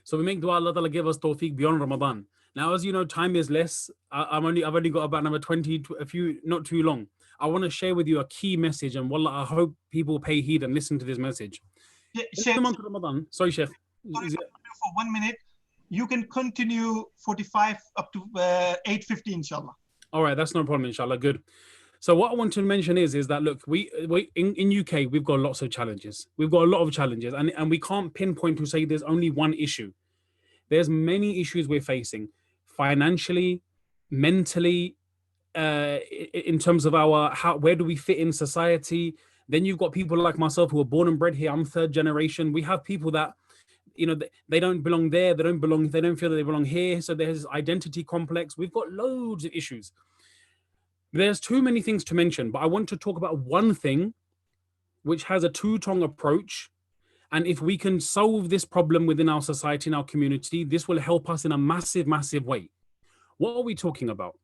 So we make dua, Allah Ta'ala give us tawfiq beyond Ramadan. Now, as you know, time is less. I've only got about number 20, not too long. I want to share with you a key message, and wallah, I hope people pay heed and listen to this message. Yeah, In Sheikh, the month of Ramadan, sorry, Sheikh. sorry for 1 minute. You can continue 45 up to 8:50, inshallah. All right, that's no problem, inshallah. Good. So what I want to mention is that look, we in UK we've got lots of challenges. We've got a lot of challenges, and we can't pinpoint to say there's only one issue. There's many issues we're facing, financially, mentally, in terms of where do we fit in society. Then you've got people like myself who are born and bred here. I'm third generation. We have people that, they don't belong there. They don't feel that they belong here. So there's identity complex. We've got loads of issues. There's too many things to mention, but I want to talk about one thing which has a two-pronged approach. And if we can solve this problem within our society and our community, this will help us in a massive, massive way. What are we talking about?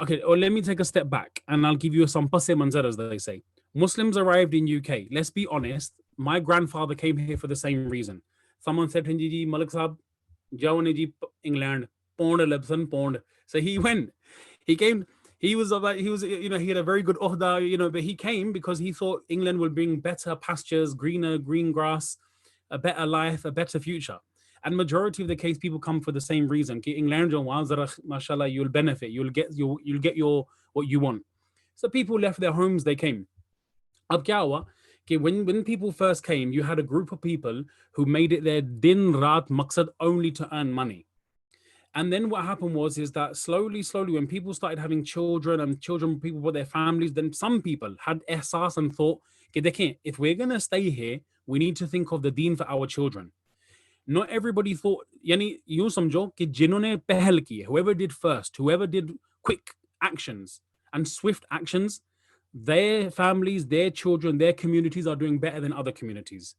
Okay, or let me take a step back and I'll give you some passe manzar, as they say. Muslims arrived in UK. Let's be honest. My grandfather came here for the same reason. Someone said, "Ji Malik Sahab, jao ne ji England, pound Lebson pound." So he went. He came. He had a very good uhda, but he came because he thought England will bring better pastures, green grass, a better life, a better future. And majority of the case, people come for the same reason. England, mashallah, you'll benefit. You'll get your what you want. So people left their homes. They came. Ab kya hua? When people first came, you had a group of people who made it their din raat maqsad only to earn money. And then what happened was that slowly, when people started having children and people with their families, then some people had ihsas and thought, if we're going to stay here, we need to think of the deen for our children. Not everybody thought, yani you samjho ki jinhone pehal ki, whoever did first, whoever did quick actions and swift actions, their families, their children, their communities are doing better than other communities.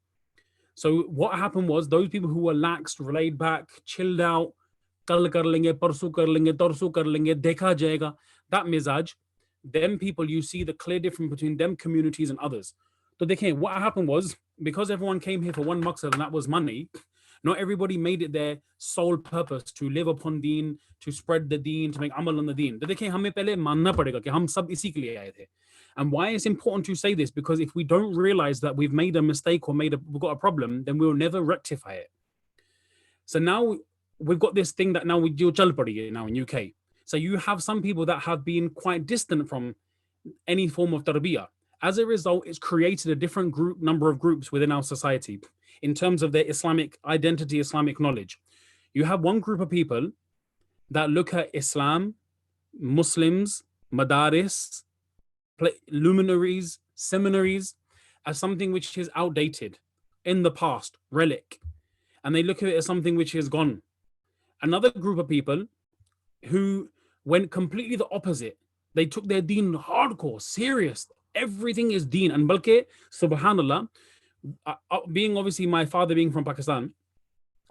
So what happened was those people who were lax, laid back, chilled out, kal kar lenge, parsu kar lenge, torsu kar lenge, dekha jayega, that mizaj, them people, you see the clear difference between them communities and others. So what happened was, because everyone came here for one maqsad and that was money, not everybody made it their sole purpose to live upon deen, to spread the deen, to make amal on the deen. Hame pehle manna padega ki hum sab isi ke liye aaye the. And why it's important to say this, because if we don't realize that we've made a mistake or we've got a problem, then we'll never rectify it. So now we've got this thing that now we do chal padi now in UK. So you have some people that have been quite distant from any form of tarbiyah. As a result, it's created a different number of groups within our society in terms of their Islamic identity, Islamic knowledge. You have one group of people that look at Islam, Muslims, madaris, luminaries, seminaries as something which is outdated, in the past, relic. And they look at it as something which is gone. Another group of people who went completely the opposite. They took their deen hardcore, serious. Everything is deen. And balke, subhanallah, being obviously my father being from Pakistan,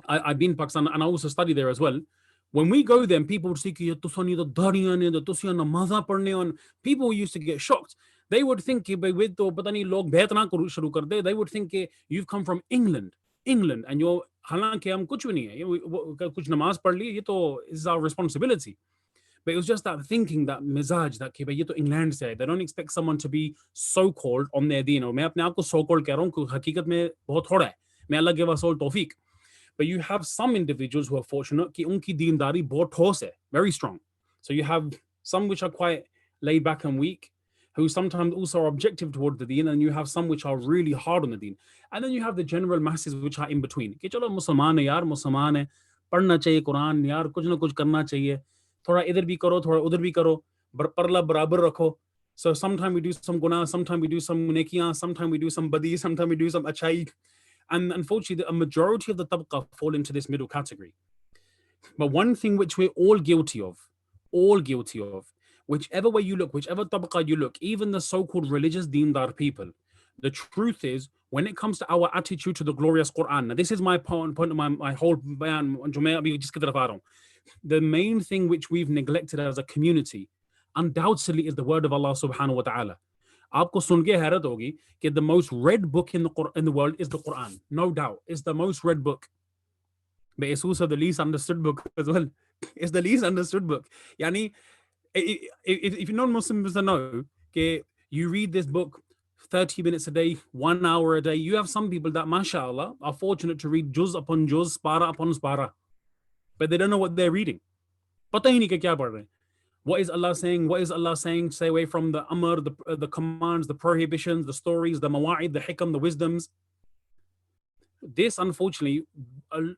I've been in Pakistan and I also study there as well. When we go there, and people would say, people used to get shocked. They would think, they would think you've come from England, and you're हालांकि हम कुछ भी नहीं है, कुछ नमाज पढ़ ली, ये तो is our responsibility. But it was just that thinking, that mizaj, that कि भाई ये तो England से है. They don't expect someone to be so called on their deen. और मैं अपने आप को so called कह रहा हूँ, क्योंकि हकीकत में बहुत थोड़ा है. मैं अल्लाह के वसूल तौफीक. But you have some individuals who are fortunate कि उनकी दीनदारी बहुत ठोस है, very strong. So you have some which are quite laid back and weak, who sometimes also are objective toward the deen, and you have some which are really hard on the deen. And then you have the general masses which are in between. कि चलो मुसलमान है यार, मुसलमान है, पढ़ना चाहिए कुरान यार, कुछ ना कुछ करना चाहिए, थोड़ा इधर भी करो, थोड़ा उधर भी करो, परला बराबर रखो. So sometimes we do some guna, sometimes we do some nekiyan, sometimes we do some badi, sometimes we do some achai. And unfortunately, a majority of the tabqa fall into this middle category. But one thing which we're all guilty of, whichever way you look, whichever tabqa you look, even the so-called religious deendar people, the truth is, when it comes to our attitude to the glorious Quran, now this is my point of my whole bayan, the main thing which we've neglected as a community, undoubtedly, is the word of Allah subhanahu wa ta'ala. आपको सुन के हैरत होगी कि the most read book in the world is the Quran. No doubt, it's the most read book. But it's also the least understood book as well. It's the least understood book. Yani, if you non-Muslims know, okay, you read this book 30 minutes a day, 1 hour a day. You have some people that, mashallah, are fortunate to read juz upon juz, spara upon spara. But they don't know what they're reading. Pata hi nahi ke kya padh rahe. What is Allah saying? What is Allah saying? Stay away from the amr, the commands, the prohibitions, the stories, the mawa'id, the hikam, the wisdoms. This, unfortunately,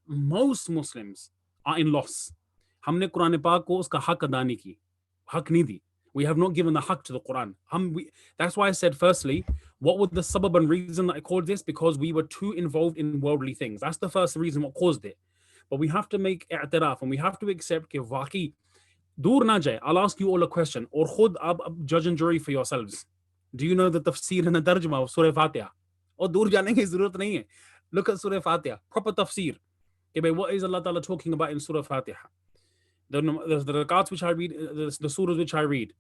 most Muslims are in loss. Humne Quran Pak ko uska haq ada nahi ki. Haq nahi di. We have not given the haq to the Quran. That's why I said, firstly, what was the sabab and reason that I called this? Because we were too involved in worldly things. That's the first reason what caused it. But we have to make i'tiraf, and we have to accept that waqi dur na jaye. I'll ask you all a question, or khud ab judge and jury for yourselves. Do you know the tafsir and the tarjuma of Surah Fatiha? Or dur jane ki zarurat nahi hai. Look at Surah Fatiha, proper tafsir. Okay, what is Allah Ta'ala talking about in Surah Fatiha? The rakats which I read, the surahs which I read.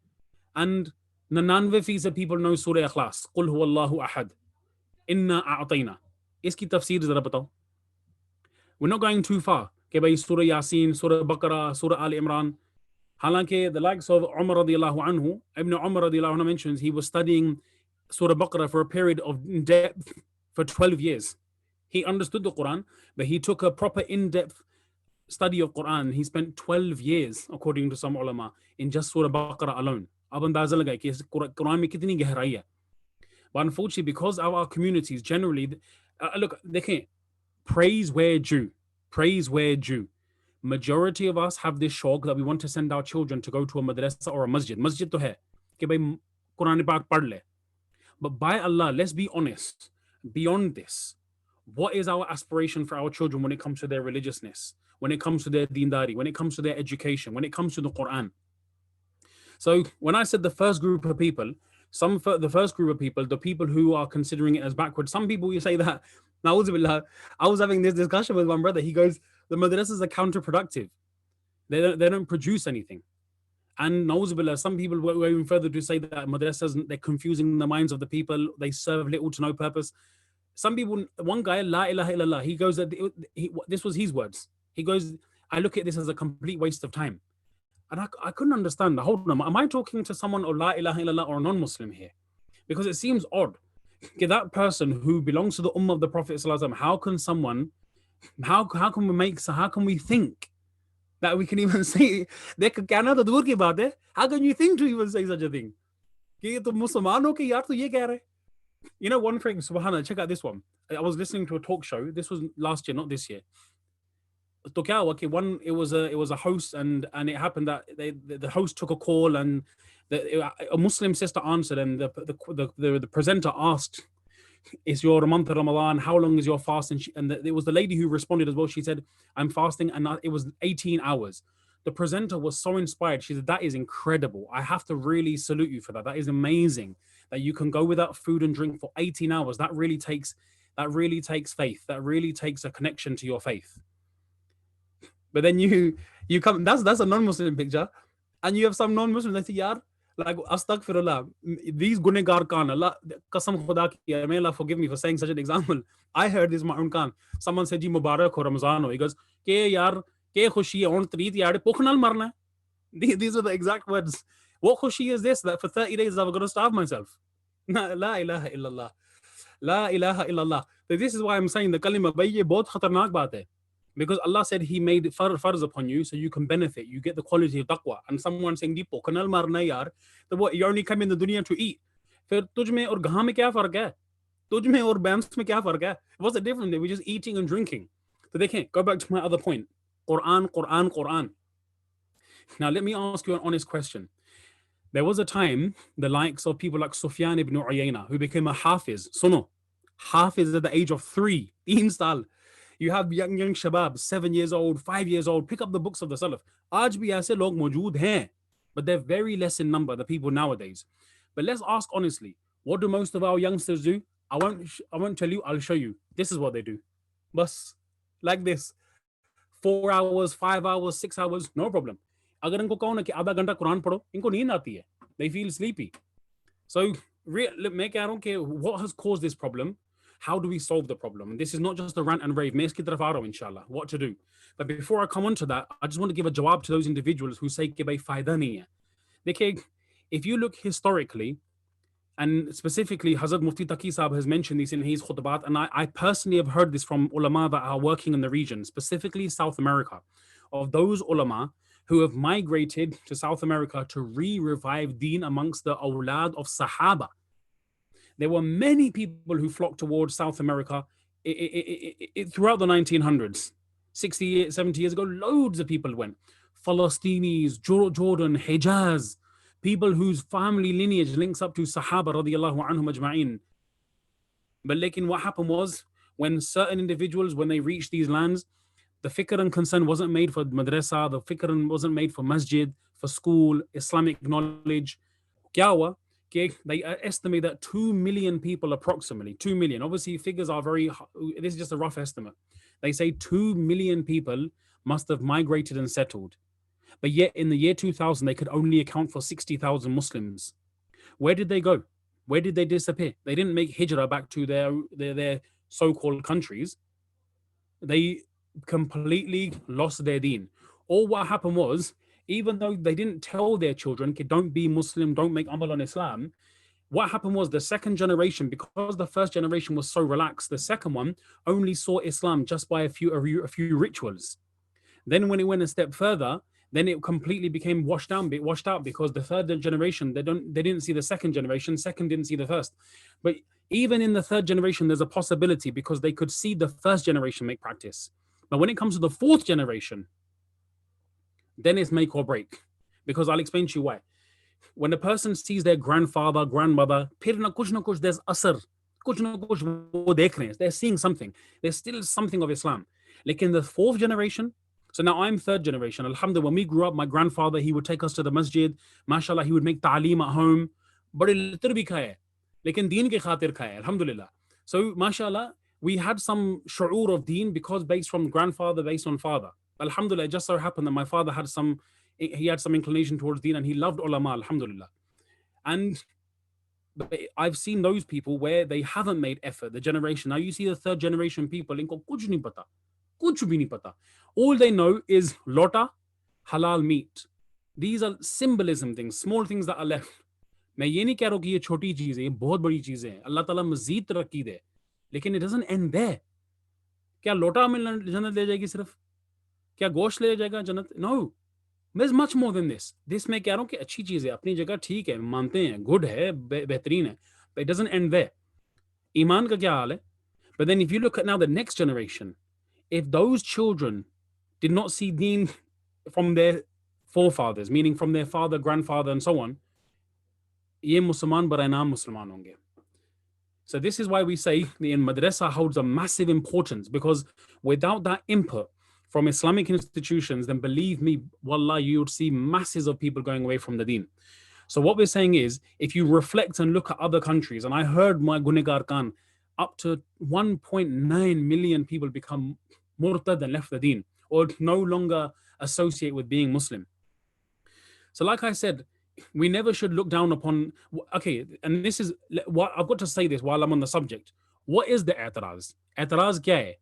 And 99% people know Surah Ikhlas. Qul huwallahu ahad. Inna a'atayna. Iski tafsir zara batao. We're not going too far. Okay, by Surah Yasin, Surah Baqarah, Surah Al Imran. Halanke, the likes of Umar radiallahu anhu, Ibn Umar radiallahu anhu mentions he was studying Surah Baqarah for a period of depth for 12 years. He understood the Quran, but he took a proper in-depth study of Quran. He spent 12 years, according to some ulama, in just Surah Baqarah alone. Ab andaza laga ki Quran mein kitni gehrai hai. But unfortunately, because our communities generally, look, dekhein, praise where due. Praise where due. Majority of us have this shauq that we want to send our children to go to a madrasa or a masjid. Masjid to hai ki bhai Quran Pak padh le. But by Allah, let's be honest. Beyond this, what is our aspiration for our children when it comes to their religiousness, when it comes to their deendari, when it comes to their education, when it comes to the Quran? So when I said the first group of people, the people who are considering it as backward, some people will say that. Na'udzubillah, I was having this discussion with one brother. He goes, the madrasas are counterproductive. They don't produce anything. And na'udzubillah, some people go even further to say that madrasas, they're confusing the minds of the people. They serve little to no purpose. Some people, one guy, la ilaha illallah, he goes, this was his words. He goes, I look at this as a complete waste of time. And I couldn't understand. Hold on, am I talking to someone or la ilaha illallah or a non-Muslim here? Because it seems odd. That person who belongs to the ummah of the Prophet ﷺ, how can we think that we can even say, how can you think to even say such a thing? You know, one thing, subhanAllah, check out this one. I was listening to a talk show. This was last year, not this year. It was a host, and it happened that the host took a call, and a Muslim sister answered, and the presenter asked, "Is your month of Ramadan? How long is your fast?" And it was the lady who responded as well. She said, "I'm fasting," and it was 18 hours. The presenter was so inspired. She said, "That is incredible. I have to really salute you for that. That is amazing that you can go without food and drink for 18 hours. That really takes faith. That really takes a connection to your faith." But then you come, that's a non-Muslim picture, and you have some non-Muslims that say, "Yaar, like astaghfirullah, these gunegar Khan, Allah qasam khuda ki, may Allah forgive me for saying such an example." I heard this Ma'un Khan. Someone said, "Ji Mubarak ho Ramazan ho." He goes, "Ke yaar, ke khushi hai on treat yaar bhukh nal marna hai." These are the exact words. What khushi is this? That for 30 days I'm going to starve myself. La ilaha illallah. La ilaha illallah. So this is why I'm saying the kalima bhai ye bahut khatarnak baat hai. Because Allah said He made farz upon you so you can benefit. You get the quality of taqwa. And someone saying, "Di bhukh nal marna yaar." So what, you only come in the dunya to eat. फिर तुझ में और गां में क्या फर्क है? तुझ में और बैंस में क्या फर्क है? What's the difference? We're just eating and drinking. So they can't. Go back to my other point. Quran, Quran, Quran. Now let me ask you an honest question. There was a time the likes of people like Sufyan ibn Uyayna, who became a hafiz. Suno, hafiz at the age of 3. Install. You have young shabab, 7 years old, 5 years old, pick up the books of the Salaf. Aaj bhi aise log maujood hain, but they're very less in number, the people nowadays. But let's ask honestly, what do most of our youngsters do? I won't tell you, I'll show you. This is what they do. Bus, like this. 4 hours, 5 hours, 6 hours, no problem. अगर इनको कहो ना कि आधा घंटा कुरान पढ़ो, इनको नींद आती है. They feel sleepy. So मैं कह रहा हूँ कि what has caused this problem? How do we solve the problem? And this is not just a rant and rave. मैं इसकी तरफ आ रहा हूँ, inshallah, what to do. But before I come on to that, I just want to give a jawab to those individuals who say कि भाई फायदा नहीं है. देखिए, if you look historically, and specifically Hazrat Mufti Taqi Sahab has mentioned this in his khutbat, and I personally have heard this from ulama that are working in the region, specifically South America, of those ulama who have migrated to South America to re-revive deen amongst the awlad of Sahaba. There were many people who flocked towards South America throughout the 1900s. 60, 70 years ago, loads of people went. Palastinis, Jordan, Hijaz, people whose family lineage links up to Sahaba radiallahu anhum ajma'in. But what happened was, when certain individuals, when they reached these lands, the fikr and concern wasn't made for madrasa, the fikr wasn't made for masjid, for school, Islamic knowledge. Kya hua? They estimate that 2 million people, approximately 2 million. Obviously, figures are this is just a rough estimate. They say 2 million people must have migrated and settled. But yet in the year 2000, they could only account for 60,000 Muslims. Where did they go? Where did they disappear? They didn't make hijrah back to their so-called countries. They completely lost their deen. Or what happened was, even though they didn't tell their children, don't be Muslim, don't make amal on Islam, what happened was the second generation, because the first generation was so relaxed, the second one only saw Islam just by a few rituals. Then when it went a step further, then it completely became washed out because the third generation, they didn't see the second generation, second didn't see the first. But even in the third generation, there's a possibility because they could see the first generation make practice. But when it comes to the fourth generation, then it's make or break. Because I'll explain to you why. When a person sees their grandfather, grandmother, there's asar, they're seeing something. There's still something of Islam. Like in the fourth generation, so now I'm third generation. Alhamdulillah, when we grew up, my grandfather, he would take us to the masjid. MashaAllah, he would make ta'aleem at home. Bade litter bhi khaye. Lekin deen ke khatir khaye. Alhamdulillah. So MashaAllah, we had some shu'ur of deen because based from grandfather, based on father. Alhamdulillah, it just so happened that my father had some inclination towards deen and he loved ulama, alhamdulillah. And I've seen those people where they haven't made effort, the generation. Now you see the third generation people, inko kuch nahi pata. Kuch bhi nahi pata. All they know is lota, halal meat. These are symbolism things, small things that are left. मैं ये नहीं कह रहा हूँ कि ये छोटी चीज है, ये बहुत बड़ी चीज है. अल्लाह ताला मजीद तरक्की दे. लेकिन it doesn't end there. क्या लोटा में जन्नत ले जाएगी सिर्फ? क्या गोश्त ले जाएगा जन्नत? No. There's much more than this. This मैं कह रहा हूँ कि अच्छी चीज है, अपनी जगह ठीक है, मानते हैं, good है, बेहतरीन है. But it doesn't end there. ईमान का क्या हाल है? But then if you look at now the next generation, if those children did not see deen from their forefathers, meaning from their father, grandfather, and so on, ye Musliman barai naam Musliman honge. So this is why we say the madrasa holds a massive importance, because without that input from Islamic institutions, then believe me, wallah, you would see masses of people going away from the deen. So what we're saying is, if you reflect and look at other countries, and I heard my Gunegar Khan, up to 1.9 million people become murtad and left the deen. or no longer associate with being Muslim. So like I said, we never should look down upon, okay, and this is what I've got to say this while I'm on the subject. What is the i'tiraz? I'tiraz kya hai?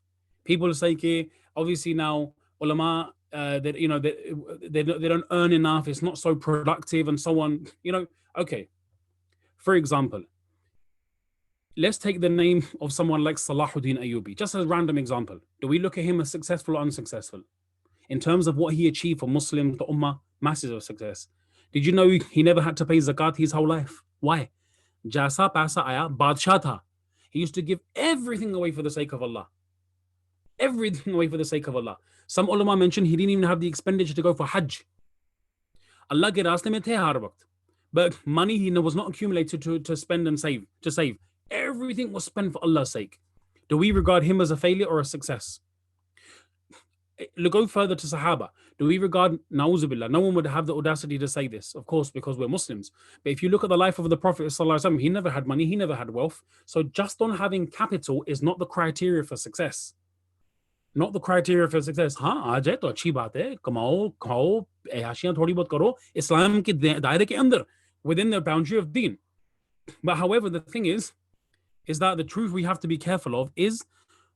People say कि obviously now ulama that you know they don't earn enough, it's not so productive and so on, you know. Okay, for example, let's take the name of someone like Salahuddin Ayyubi, just as a random example. Do we look at him as successful or unsuccessful? In terms of what he achieved for Muslims, the Ummah, masses of success. Did you know he never had to pay zakat his whole life? Why? Jaisa paisa aya, badshah tha. He used to give everything away for the sake of Allah. Everything away for the sake of Allah. Some ulama mentioned he didn't even have the expenditure to go for Hajj. Allah ke raaste mein the har waqt. But money he was not accumulated to spend and save, to save. Everything was spent for Allah's sake. Do we regard him as a failure or a success? Go further to Sahaba. Do we regard, na'uzubillah, no one would have the audacity to say this, of course, because we're Muslims. But if you look at the life of the Prophet ﷺ, he never had money, he never had wealth. So just on having capital is not the criteria for success. Not the criteria for success. हाँ आ जाए तो अच्छी बात है, कमाओ, खाओ, ऐशाशियां थोड़ी बहुत करो, इस्लाम के दायरे के अंदर, within the boundary of deen. But however, the thing is that the truth we have to be careful of is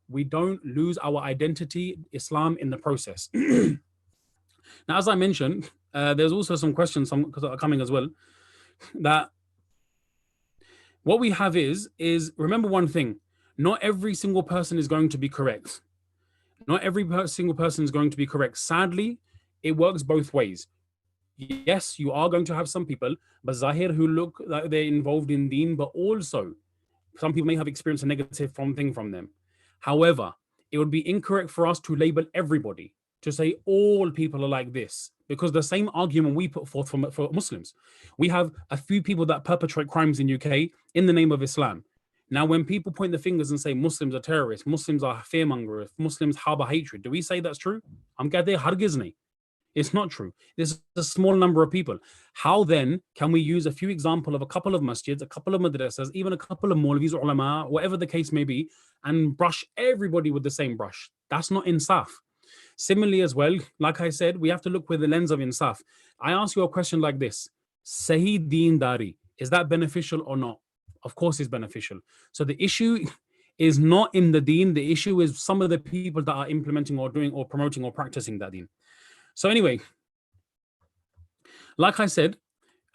we don't lose our identity, Islam, in the process. Now, as I mentioned, there's also some questions that are coming as well, that what we have is remember one thing, not every single person is going to be correct. Not every single person is going to be correct. Sadly, it works both ways. Yes, you are going to have some people, but Zahir, who look like they're involved in deen, but also some people may have experienced a negative thing from them. However, it would be incorrect for us to label everybody, to say all people are like this, because the same argument we put forth for Muslims. We have a few people that perpetrate crimes in UK in the name of Islam. Now, when people point the fingers and say Muslims are terrorists, Muslims are fearmongers, Muslims harbor hatred, do we say that's true? Hargiz nahi. It's not true. There's a small number of people. How then can we use a few examples of a couple of masjids, a couple of madrasas, even a couple of Maulvis, ulama, whatever the case may be, and brush everybody with the same brush? That's not insaf. Similarly as well, like I said, we have to look with the lens of insaf. I ask you a question like this. Sahi deendari, is that beneficial or not? Of course it's beneficial. So the issue is not in the deen. The issue is some of the people that are implementing or doing or promoting or practicing that deen. So anyway, like I said,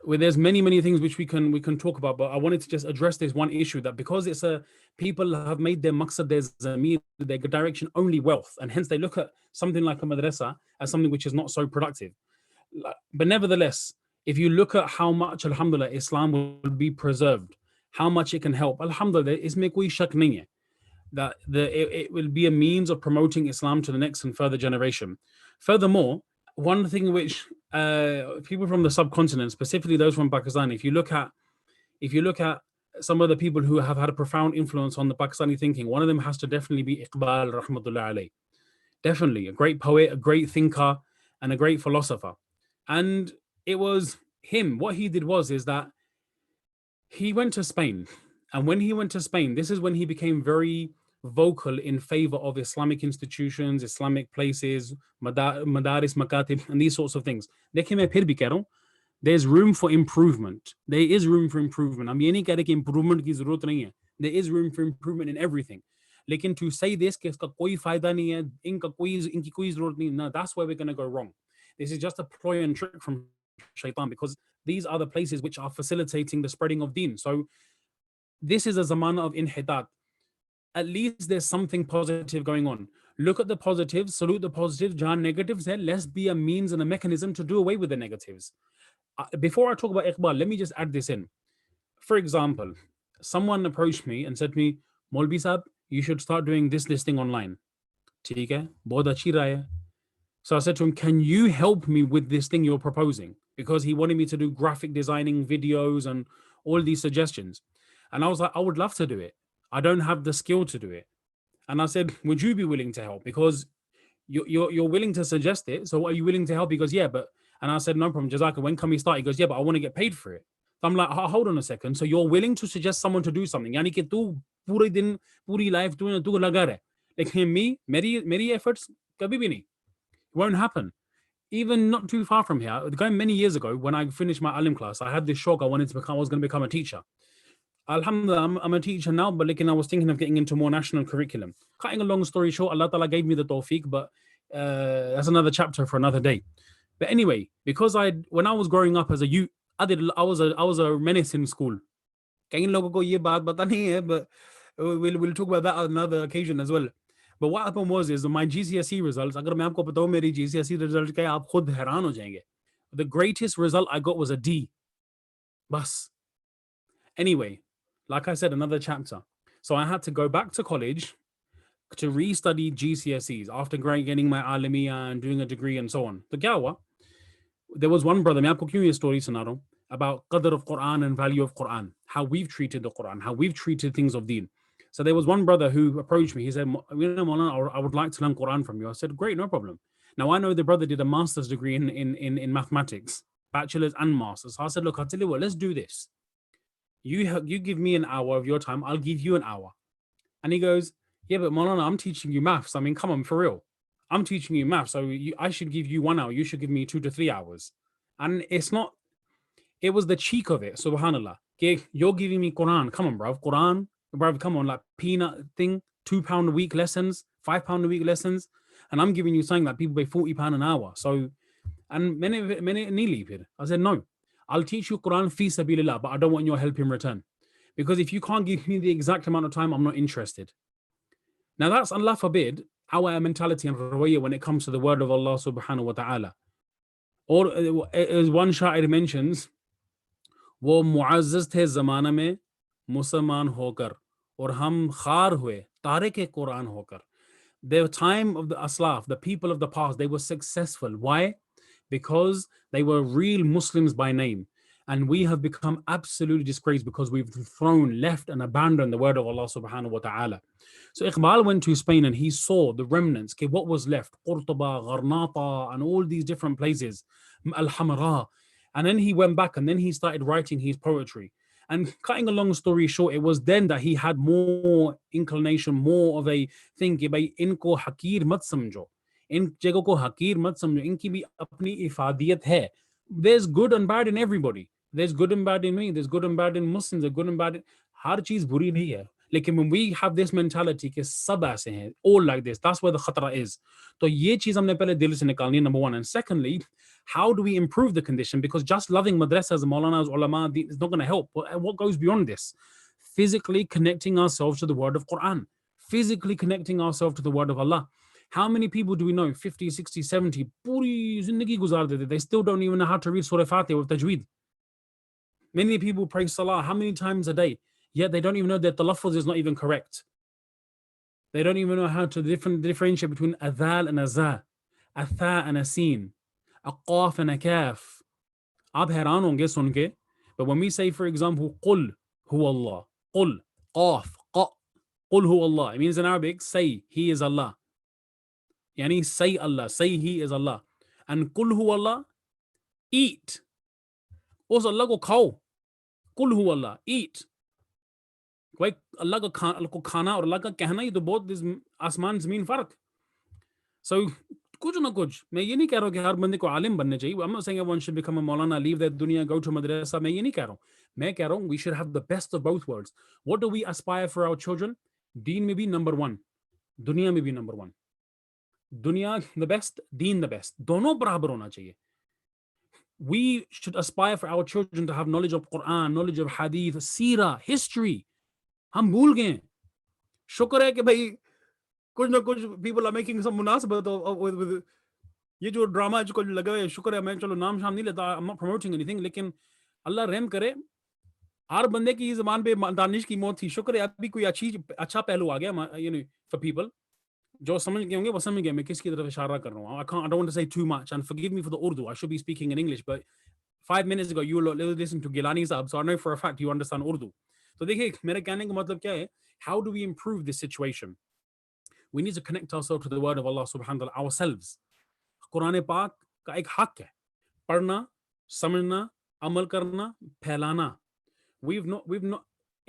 there's many things which we can talk about, but I wanted to just address this one issue, that because it's people have made their maqsad, their direction only wealth, and hence they look at something like a madrasa as something which is not so productive. But nevertheless, if you look at how much, alhamdulillah, Islam will be preserved, how much it can help, alhamdulillah, isme koi shak nahi hai that it will be a means of promoting Islam to the next and further generation. Furthermore, one thing which people from the subcontinent, specifically those from Pakistan, if you look at some of the people who have had a profound influence on the Pakistani thinking, one of them has to definitely be Iqbal rahmatullah alayh. Definitely a great poet, a great thinker, and a great philosopher. And it was him, what he did is that he went to Spain. And when he went to Spain, this is when he became very vocal in favor of Islamic institutions, Islamic places, madaris, makatib, and these sorts of things. There's room for improvement. There is room for improvement. I'm नहीं कह रहे कि improvement की ज़रूरत नहीं है. There is room for improvement in everything. लेकिन to say this कि इसका कोई फायदा नहीं है, इनकी कोई ज़रूरत नहीं, no, that's where we're going to go wrong. This is just a ploy and trick from shaitan, because these are the places which are facilitating the spreading of deen. So this is a zamana of inhitat. At least there's something positive going on. Look at the positives, salute the positives. Jahan negatives there, let's be a means and a mechanism to do away with the negatives. Before I talk about Iqbal, let me just add this in. For example, someone approached me and said to me, Maulvi Sahab, you should start doing this thing online. Theek hai, bahut achhi raay hai. So I said to him, can you help me with this thing you're proposing? Because he wanted me to do graphic designing videos and all these suggestions. And I was like, I would love to do it. I don't have the skill to do it. And I said, would you be willing to help? Because you're willing to suggest it. So are you willing to help? He goes, yeah, but, and I said, no problem, Jazaka, when can we start? He goes, yeah, but I want to get paid for it. So I'm like, hold on a second. So you're willing to suggest someone to do something. Yani ki tu pure din, puri life, tu laga rahe. Like me, meri efforts, kabhi bhi nahi. won't happen. Even not too far from here, going many years ago, when I finished my alim class, I had this shock. I was going to become a teacher. Alhamdulillah, I'm a teacher now, but I was thinking of getting into more national curriculum. Cutting a long story short, Allah Ta'ala gave me the tawfiq, but that's another chapter for another day. But anyway, because when I was growing up as a youth, I was a menace in school. But we'll talk about that on another occasion as well. But what happened was my GCSE results, agar main aapko batao meri GCSE result kya hai, aap khud हैरान हो जाएंगे. The greatest result I got was a D. Bas. Anyway, like I said, another chapter. So I had to go back to college to restudy GCSEs after getting my alimiya and doing a degree and so on. The Gawa, there was one brother, main aapko kyun ye story suna raha hu, about qadr of Quran and value of Quran, how we've treated the Quran, how we've treated things of deen. So there was one brother who approached me. He said, Maulana, I would like to learn Quran from you. I said, great, no problem. Now I know the brother did a master's degree in mathematics, bachelor's and master's. So I said, look, I'll tell you what, let's do this. You give me an hour of your time, I'll give you an hour. And he goes, yeah, but Maulana, I'm teaching you maths. I mean, come on, for real. I'm teaching you maths, so I should give you 1 hour. You should give me 2 to 3 hours. And it was the cheek of it, subhanallah. Okay, you're giving me Quran. Come on, bruv. Quran, bruv, come on, like peanut thing, £2 a week lessons, £5 a week lessons. And I'm giving you something that people pay £40 an hour. So, and many leave. I said, no, I'll teach you Quran fi sabilillah, but I don't want your help in return. Because if you can't give me the exact amount of time, I'm not interested. Now that's, Allah forbid, our mentality and rawiyah when it comes to the word of Allah subhanahu wa ta'ala. Or as one sha'ir mentions, वो मुअज़्ज़ज़ थे ज़माना में मुसलमान होकर और हम खार हुए तारिक कुरान होकर. The time of the Aslaf, the people of the past, they were successful. Why? Because they were real Muslims by name. And we have become absolutely disgraced because we've left and abandoned the word of Allah subhanahu wa ta'ala. So Iqbal went to Spain and he saw the remnants. Okay, what was left? Qurtuba, Gharnata, and all these different places. Al-Hamra. And then he went back and then he started writing his poetry. And cutting a long story short, it was then that he had more inclination, more of a thing कि भाई इनको हकीर मत समझो, इन जगहों को हकीर मत समझो, इनकी भी अपनी इफादियत है. There's good and bad in everybody. There's good and bad in me. There's good and bad in Muslims. There's good and bad in... हर चीज बुरी नहीं है. लेकिन when we have this mentality कि सब ऐसे हैं, all like this, that's where the khatra is. तो ये चीज हमने पहले दिल से निकालनी, number one. And secondly, how do we improve the condition? Because just loving madrasas, Maulanas, ulama is not going to help. What goes beyond this? Physically connecting ourselves to the word of Quran. Physically connecting ourselves to the word of Allah. How many people do we know, 50, 60, 70, puri zindagi guzar dete, they still don't even know how to read Surah Fatiha with tajweed. Many people pray salah how many times a day? Yet they don't even know that the lafaz is not even correct. They don't even know how to differentiate between adhal and azah, atha and asin, a qaf and a kaf. Aap हैरान होंगे सुन के. But when we say, for example, qul huwa Allah, qul, qaf, qa, qul huwa Allah, it means in Arabic, say, he is Allah. Yani say Allah, say he is Allah. And qul huwa Allah, eat. Also Allah ko khao. Qul huwa Allah, eat. भाई अल्लाह को खाना और अल्लाह का कहना ही तो बहुत आसमान ज़मीन फ़र्क. So कुछ ना कुछ, मैं ये नहीं कह रहा हूँ कि हर बंदे को आलिम बनने चाहिए. I'm not saying everyone should become a Maulana, leave that dunya, go to madrasa. मैं ये नहीं कह रहा हूँ. मैं कह रहा हूँ we should have the best of both worlds. What do we aspire for our children? Deen में भी number one, दुनिया में भी number one. दुनिया the best, deen the best. दोनों बराबर होना चाहिए. We should aspire for our children to have knowledge of Quran, knowledge of Hadith, Seerah, history. हम भूल गए. शुक्र है कि भाई कुछ ना कुछ people are making some मुनासबत with ये जो ड्रामा जो लगा है. शुक्र है, मैं चलो नाम शाम नहीं लेता, I'm not promoting anything, लेकिन अल्लाह रहम करे. हर बंदे की ज़बान पे दानिश की मौत थी. शुक्र है अभी कोई अच्छा पहलू आ गया, you know, for people जो समझ गए होंगे वो समझ गए मैं किसकी तरफ इशारा कर रहा हूँ. I don't want to say too much and forgive me for the Urdu. I should be speaking in English, but 5 minutes ago you were listening to Gilani Saab, so I know for a fact you understand Urdu. तो देखिए मेरे कहने का मतलब क्या है? How do we improve this situation? We need to connect ourselves to the word of Allah subhanahu wa ta'ala ourselves. Quran पाक का एक हक है पढ़ना, समझना, अमल करना, फैलाना. We've not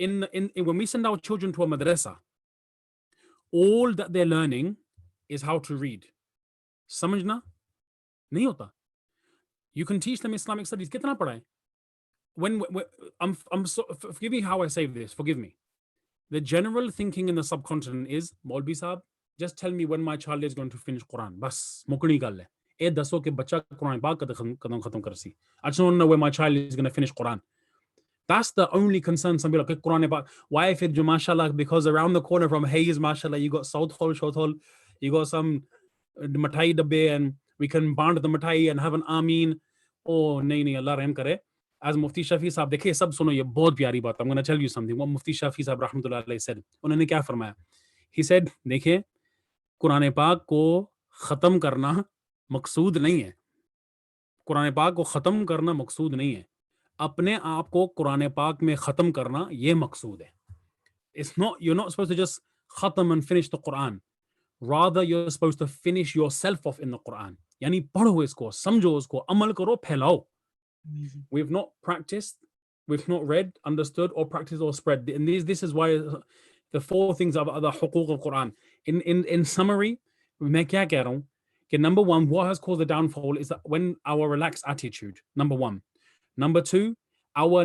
in when we send our children to a madrasa, all that they're learning is how to read. समझना, नहीं होता. You can teach them Islamic studies. कितना पढ़ाएं? When forgive me how I say this. Forgive me. The general thinking in the subcontinent is, Maulvi Sahab, just tell me when my child is going to finish Quran. Bas, mukni gal hai. Eh daso ke bacha Quran paak kadam khatam karsi. I just don't know when my child is going to finish Quran. That's the only concern. Some people like Quran about why if it mashallah, because around the corner from Hayes, mashallah, you got South Hall, Short Hall, you got some Matai Dabbe, and we can bond the Matai and have an Ameen. Oh, nahi, Allah Rahim kare. As Mufti Shafi Sahab, dekhe sab suno, ye bahut pyari baat. I'm going to tell you something. What Mufti Shafi Sahab rahmatullah alayhi said. Unhone kya farmaya? He said, dekhe, Quran Paak ko khatam karna maqsood nahi hai. Quran Paak ko khatam karna maqsood nahi hai. अपने आप को कुरान पाक में खत्म करना ये मकसूद है. It's not, you're not supposed to just khatam and finish the Quran. Rather, you're supposed to finish yourself off in the Quran. यानी पढ़ो इसको, समझो उसको, अमल करो, फैलाओ. We've not practiced, we've not read, understood, or practiced or spread. And this is why the four things of the huquq of Quran. In summary, मैं क्या कह रहा हूँ? कि number one, what has caused the downfall is that when our relaxed attitude, number one. Number two, our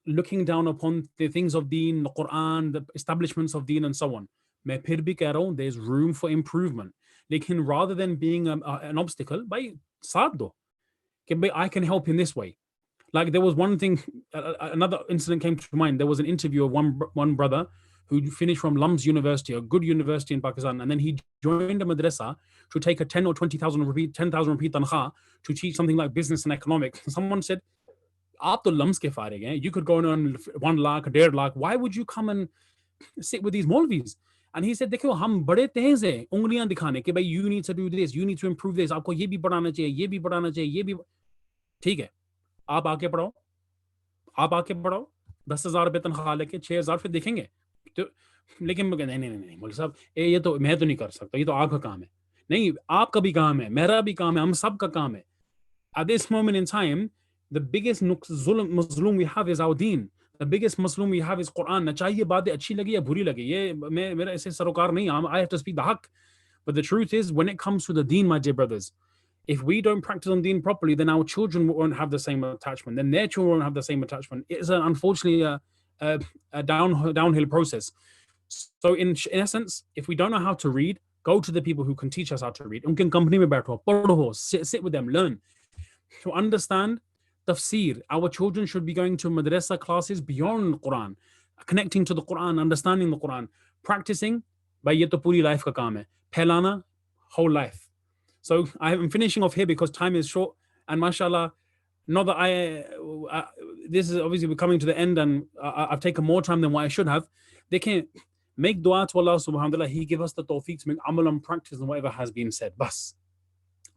looking down upon the things of deen, the Quran, the establishments of deen and so on. मैं फिर भी कह रहा हूँ, there's room for improvement. लेकिन rather than being an obstacle, भाई साथ दो. कि I can help in this way. Like there was one thing, another incident came to mind. There was an interview of one brother who finished from Lums University, a good university in Pakistan, and then he joined a madrasa to take a 10 or 20,000 rupee tanha to teach something like business and economics. Someone said, "Aap to Lums ke farig hain. You could go on 1 lakh, 1.5 lakh. Why would you come and sit with these Maulvis?" And he said, "Dekho, hum bade tez hain, ungliyan dikhane ke bhai you need to do this, you need to improve this. Aapko ye bhi padhana chahiye, ye bhi padhana chahiye, ye bhi." ठीक है, आप आके पढ़ाओ, 10,000 रुपए तनख्वाह लेके 6,000 फिर देखेंगे. तो लेकिन नहीं मौलवी साहब, ये तो मैं तो नहीं कर सकता, ये तो आपका काम है. नहीं, आपका भी काम है, मेरा भी काम है, हम सब का काम है. At this moment in time, the biggest mazloom we have is our deen. The biggest mazloom we have is Quran. ना चाहिए बातें अच्छी लगी या बुरी लगी, ये मेरा ऐसे सरोकार नहीं. I have to speak the haqq. But the truth is, when it comes to the deen, my dear brothers, if we don't practice on deen properly, then our children won't have the same attachment. Then their children won't have the same attachment. It's unfortunately a downhill process. So in essence, if we don't know how to read, go to the people who can teach us how to read. Unke company mein baitho, padho, sit with them, learn. To understand tafsir, our children should be going to madrasa classes beyond Quran, connecting to the Quran, understanding the Quran, practicing. Bhai ye to puri life ka kaam hai. Phailana, whole life. So I'm finishing off here because time is short, and mashallah, not that this is obviously we're coming to the end, and I've taken more time than what I should have. They can make dua to Allah subhanahu wa ta'ala. He give us the tawfiq to make amal and practice and whatever has been said. Bas.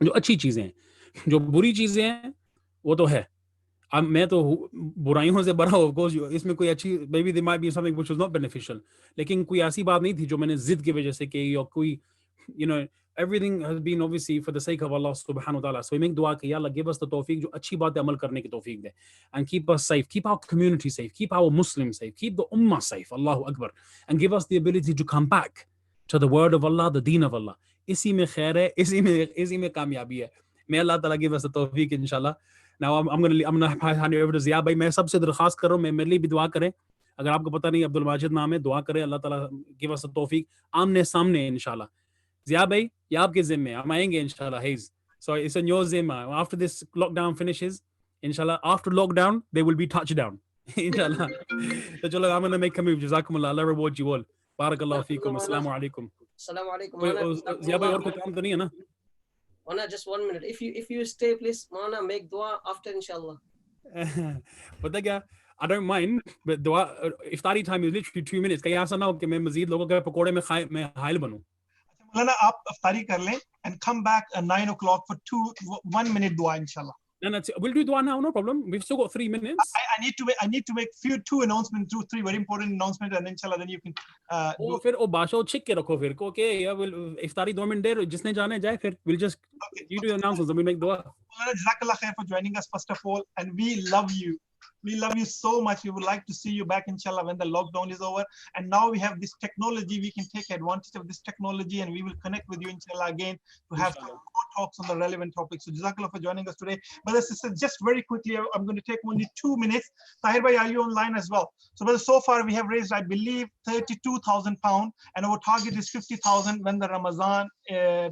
जो अच्छी चीजें हैं, जो बुरी चीजें हैं, वो तो है. अब मैं तो बुराइयों से बड़ा of course, इसमें कोई अच्छी, maybe there might be something which was not beneficial. लेकिन कोई ऐसी बात नहीं थी जो मैंने जिद की वजह से की, या कोई, you know, everything has been obviously for the sake of Allah subhanahu wa ta'ala. So we make dua कि Allah give us the tawfiq, जो अच्छी बातें अमल करने की तौफीक दे, and keep us safe, keep our community safe, keep our Muslims safe, keep the ummah safe, Allahu Akbar, and give us the ability to come back to the word of Allah, the deen of Allah. इसी में खैर है, इसी में कामयाबी है. May Allah Ta'ala give us the tawfiq, inshallah. Now I'm gonna hand you over to Ziya bhai. मैं सबसे दरख्वास्त कर रहा हूँ, मैं मेरे लिए भी दुआ करें. अगर आपको पता नहीं अब्दुल माजिद नाम है, दुआ करें, अल्लाह ताला give us the tawfiq. आमने सामने इंशाल्लाह. Ziya bhai, ये आपके जिम्मे, हम आएंगे इंशाल्लाह. Hayes, so it's in your zimma. After this lockdown finishes, inshallah, after lockdown there will be touchdown, inshallah. So chalo, I'm gonna make a move. Jazakumullah, Allah reward you all. Barakallahu feekum. Assalamu alaikum. Assalamu alaikum. Ziya bhai, और कोई काम तो नहीं है ना? Mana, just 1 minute. If you stay, please, Mana, make dua after, inshallah. पता क्या? I don't mind, but dua, इफ्तारी time is literally 2 minutes. कहीं ऐसा ना हो कि मैं मजीद लोगों के पकोड़े में मैं हाइल बनूं. मौलाना आप इफ्तारी कर लें and come back at 9 o'clock for 1 minute dua, inshallah. No, we'll do dua now, no problem. We've still got 3 minutes. I need to make two announcements, 3 very important announcements, and inshallah then you can फिर ओ बाशा छिक के रखो फिर को के या will इफ्तारी 2 minute देर जिसने जाने जाए फिर we'll just you do the announcements and we make dua. Jazakallah khair for joining us first of all, and we love you. We love you so much. We would like to see you back, inshallah, when the lockdown is over. And now we have this technology. We can take advantage of this technology, and we will connect with you, inshallah, again to have some more talks on the relevant topics. So Jazakallah for joining us today. Brothers and sisters, just very quickly, I'm going to take only 2 minutes. Tahir bhai, are you online as well? So brothers, so far we have raised, I believe, 32,000 pounds, and our target is 50,000 when the Ramadan,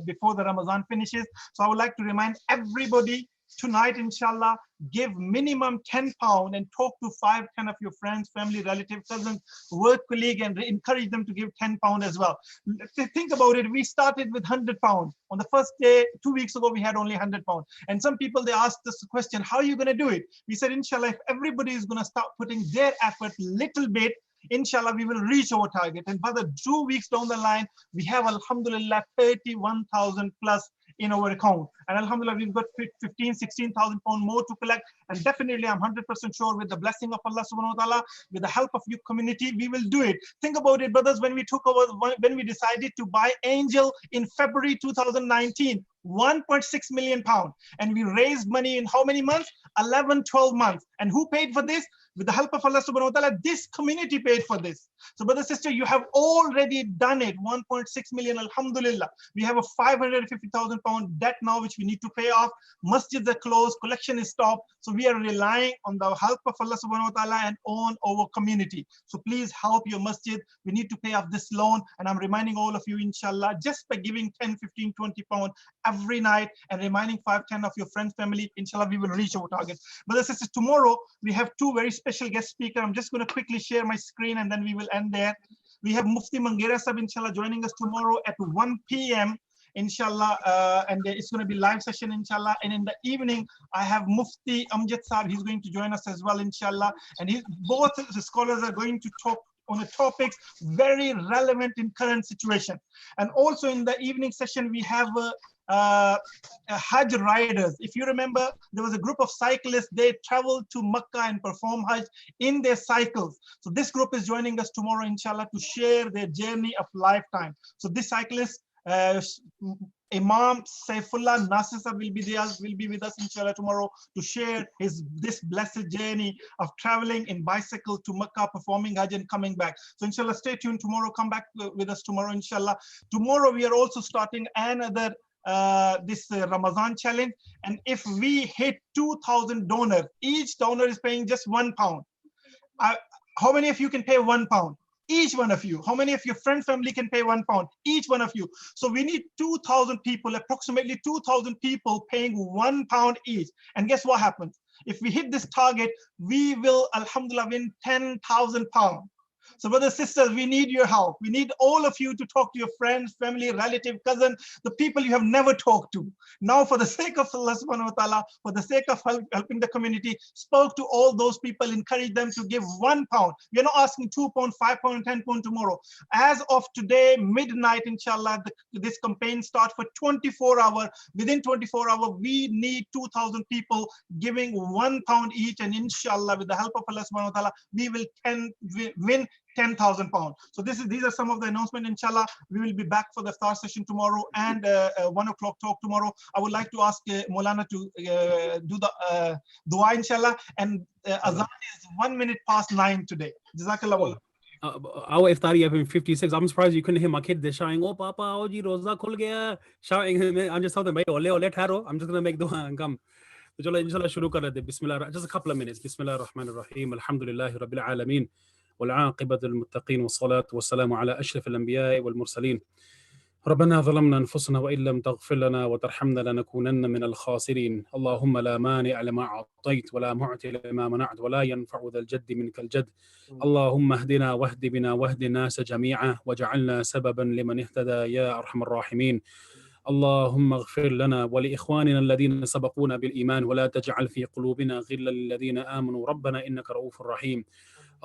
before the Ramadan finishes. So I would like to remind everybody tonight, inshallah, give minimum 10 pounds and talk to 5, 10 of your friends, family, relatives, cousins, work colleague, and encourage them to give 10 pounds as well. Think about it. We started with 100 pounds. On the first day, 2 weeks ago, we had only 100 pounds. And some people, they asked us the question, how are you going to do it? We said, inshallah, if everybody is going to start putting their effort little bit, inshallah, we will reach our target. And for the 2 weeks down the line, we have, alhamdulillah, 31,000 plus in our account. And alhamdulillah, we've got 15, 16,000 pounds more to collect. And definitely, I'm 100% sure with the blessing of Allah subhanahu wa ta'ala, with the help of your community, we will do it. Think about it, brothers, when we decided to buy Angel in February 2019, 1.6 million pounds. And we raised money in how many months? 11, 12 months. And who paid for this? With the help of Allah subhanahu wa ta'ala, this community paid for this. So brother, sister, you have already done it. 1.6 million, alhamdulillah. We have a 550,000 pound debt now, which we need to pay off. Masjids are closed, collection is stopped. So we are relying on the help of Allah subhanahu wa ta'ala and on our community. So please help your masjid. We need to pay off this loan. And I'm reminding all of you, inshallah, just by giving 10, 15, 20 pounds every night and reminding 5, 10 of your friends, family, inshallah, we will reach our target. Brother, sisters, tomorrow we have 2 very special guest speakers. I'm just going to quickly share my screen and then we will end there. We have Mufti Manghera Sahib, inshallah, joining us tomorrow at 1 p.m. inshallah, and it's going to be live session, inshallah. And in the evening, I have Mufti Amjad Sahib. He's going to join us as well, inshallah. And both the scholars are going to talk on the topics very relevant in current situation. And also in the evening session, we have Hajj riders. If you remember, there was a group of cyclists. They traveled to Makkah and perform Hajj in their cycles. So this group is joining us tomorrow, inshallah, to share their journey of lifetime. So this cyclist, Imam Saifullah Nasir will be with us, inshallah, tomorrow to share this blessed journey of traveling in bicycle to Makkah, performing Hajj and coming back. So inshallah, stay tuned tomorrow. Come back with us tomorrow, inshallah. Tomorrow we are also starting another this Ramadan challenge, and if we hit 2,000 donors, each donor is paying just £1. How many of you can pay £1? Each one of you. How many of your friend family can pay £1? Each one of you. So we need 2,000 people, approximately 2,000 people paying £1 each. And guess what happens? If we hit this target, we will, alhamdulillah, win £10,000. So brothers, sisters, we need your help. We need all of you to talk to your friends, family, relative, cousin, the people you have never talked to. Now, for the sake of Allah subhanahu wa ta'ala, for the sake of helping the community, spoke to all those people, encourage them to give £1. We are not asking £2, £5, 10 pounds tomorrow. As of today, midnight, inshallah, this campaign starts for 24 hours. Within 24 hours, we need 2,000 people giving £1 each. And inshallah, with the help of Allah subhanahu wa ta'ala, we will win £10,000. So these are some of the announcements, inshallah. We will be back for the iftar session tomorrow and 1 o'clock talk tomorrow. I would like to ask Maulana to do the dua, inshallah. And Azan is 1 minute past 9 today. Jazakallah. Our iftari have 56. I'm surprised you couldn't hear my kid. They're shouting, "Oh, Papa, oh, ji, roza khul gaya," shouting. I'm just telling them, "Ole, ole, tharo." I'm just gonna make dua and come. Inshallah, shuru kar rahe. Bismillah. Just a couple of minutes. Bismillah ar-Rahman ar-Rahim. Alhamdulillahi Rabbil Alameen. والعاقبة للمتقين والصلاة والسلام على أشرف الأنبياء والمرسلين. ربنا ظلمنا أنفسنا وإن لم تغفر لنا وترحمنا لنكونن من الخاسرين. اللهم لا مانع لما أعطيت ولا معطي لما منعت ولا ينفع ذا الجد منك الجد. اللهم اهدنا واهد بنا واهد الناس جميعا واجعلنا سببا لمن اهتدى يا أرحم الراحمين. اللهم اغفر لنا ولإخواننا الذين سبقونا بالإيمان ولا تجعل في قلوبنا غلا للذين آمنوا ربنا إنك رؤوف رحيم.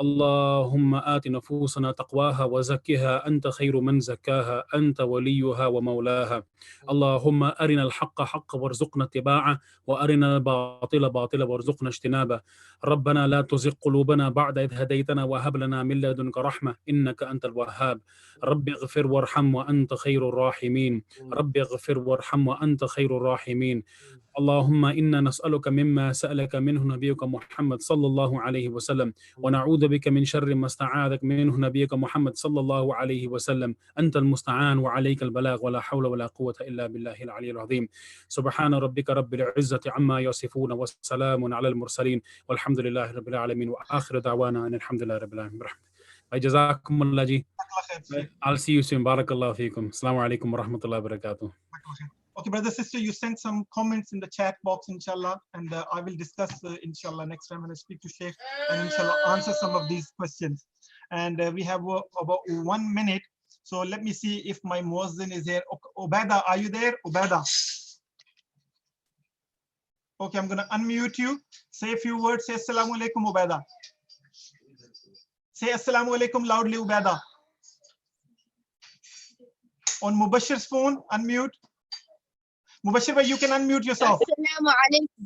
اللهم آت نفوسنا تقواها وزكها أنت خير من زكاها أنت وليها ومولاها. اللهم أرنا الحق حقا وارزقنا اتباعه وأرنا الباطل باطلا وارزقنا اجتنابه. ربنا لا تزغ قلوبنا بعد إذ هديتنا وهب لنا من لدنك رحمة إنك أنت الوهاب. رب اغفر وارحم وأنت خير الراحمين. رب اغفر وارحم وأنت خير الراحمين. اللهم إنا نسألك مما سألك منه نبيك محمد صلى الله عليه وسلم، ونعوذ بك من شر ما استعاذك منه نبيك محمد صلى الله عليه وسلم. أنت المستعان وعليك البلاغ، ولا حول ولا قوة إلا بالله العلي العظيم. سبحان ربك رب العزة عما يصفون، والسلام على المرسلين، والحمد لله رب العالمين، وآخر دعوانا أن الحمد لله رب العالمين برحمته. جزاكم الله جي. I'll see you soon. Barakallahu feekum. Assalamu alaikum wa rahmatullahi wa barakatuh. Okay, brother, sister, you sent some comments in the chat box, inshallah, and I will discuss, inshallah, next time when I speak to Sheikh, and inshallah answer some of these questions. And we have about 1 minute, so let me see if my muazzin is here. Ubaidah, are you there? Ubaidah. Okay, I'm going to unmute you. Say a few words. Say assalamu alaikum, Ubaidah. Say assalamu alaikum loudly, Ubaidah. On Mubashir's phone, unmute. Mubashir, you can unmute yourself. Assalamu alaikum.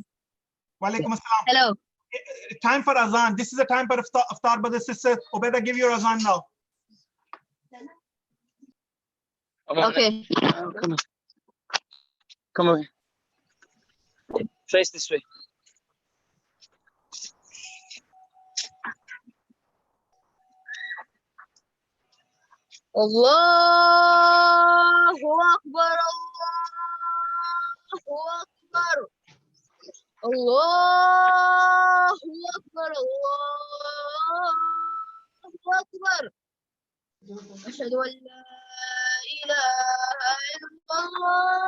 Wa alaikum assalam. Hello. Time for azan. This is a time for iftar, brother, sister. Ubaidah, give your azan now. Okay. Come on. Face this way. Allahu Akbar, Allahu Akbar, Allahu Akbar, Allahu Akbar. Ashhadu an la ilaha illallah.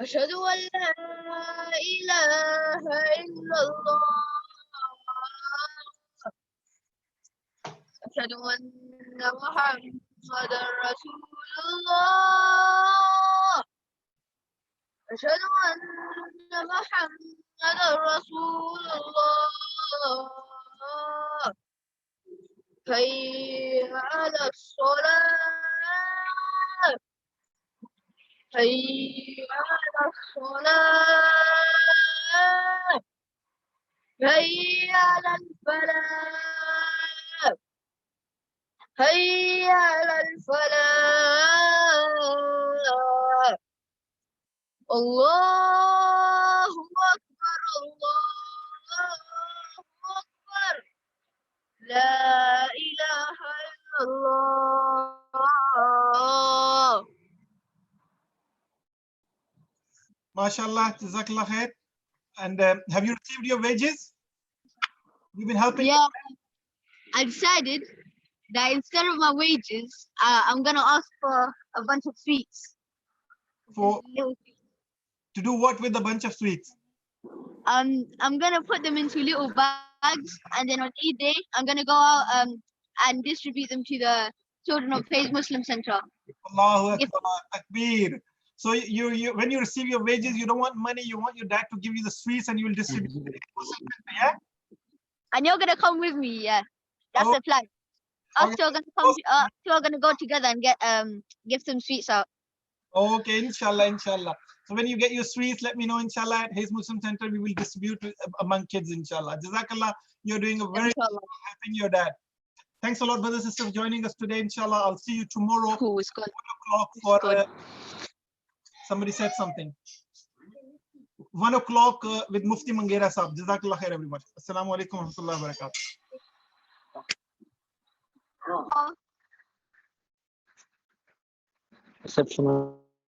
Ashhadu an la ilaha illallah. أشهد أن محمدا رسول الله. أشهد أن محمدا رسول الله. حي على الصلاة. حي على الصلاة. حي على الفلاح. حي على الفلاح. الله أكبر، الله أكبر. لا إله إلا الله. MashaAllah, Jazakallah khair. And have you received your wages? You've been helping? Yeah, I decided that instead of my wages, I'm gonna ask for a bunch of sweets. To do what with a bunch of sweets? I'm gonna put them into little bags, and then on Eid day, I'm gonna go out and distribute them to the children of Hayes Muslim Center. Allahu Akbar, Takbir. So you when you receive your wages, you don't want money, you want your dad to give you the sweets and you will distribute it. Yeah? And you're gonna come with me, yeah. That's the plan. Us two are gonna come. Two are gonna go together and get give some sweets out. Okay, inshallah, inshallah. So when you get your sweets, let me know, inshallah, at Hayes Muslim Center, we will distribute among kids, inshallah. Jazakallah, you're doing a very good job helping your dad. Thanks a lot, brothers and sisters, for joining us today, inshallah. I'll see you tomorrow. Cool, it's good. 1 o'clock for somebody said something. 1 o'clock with Mufti Mangera Sahab. Jazakallah khair, everybody. Assalamu alaikum wa rahmatullahi wa barakatuh. Exceptional.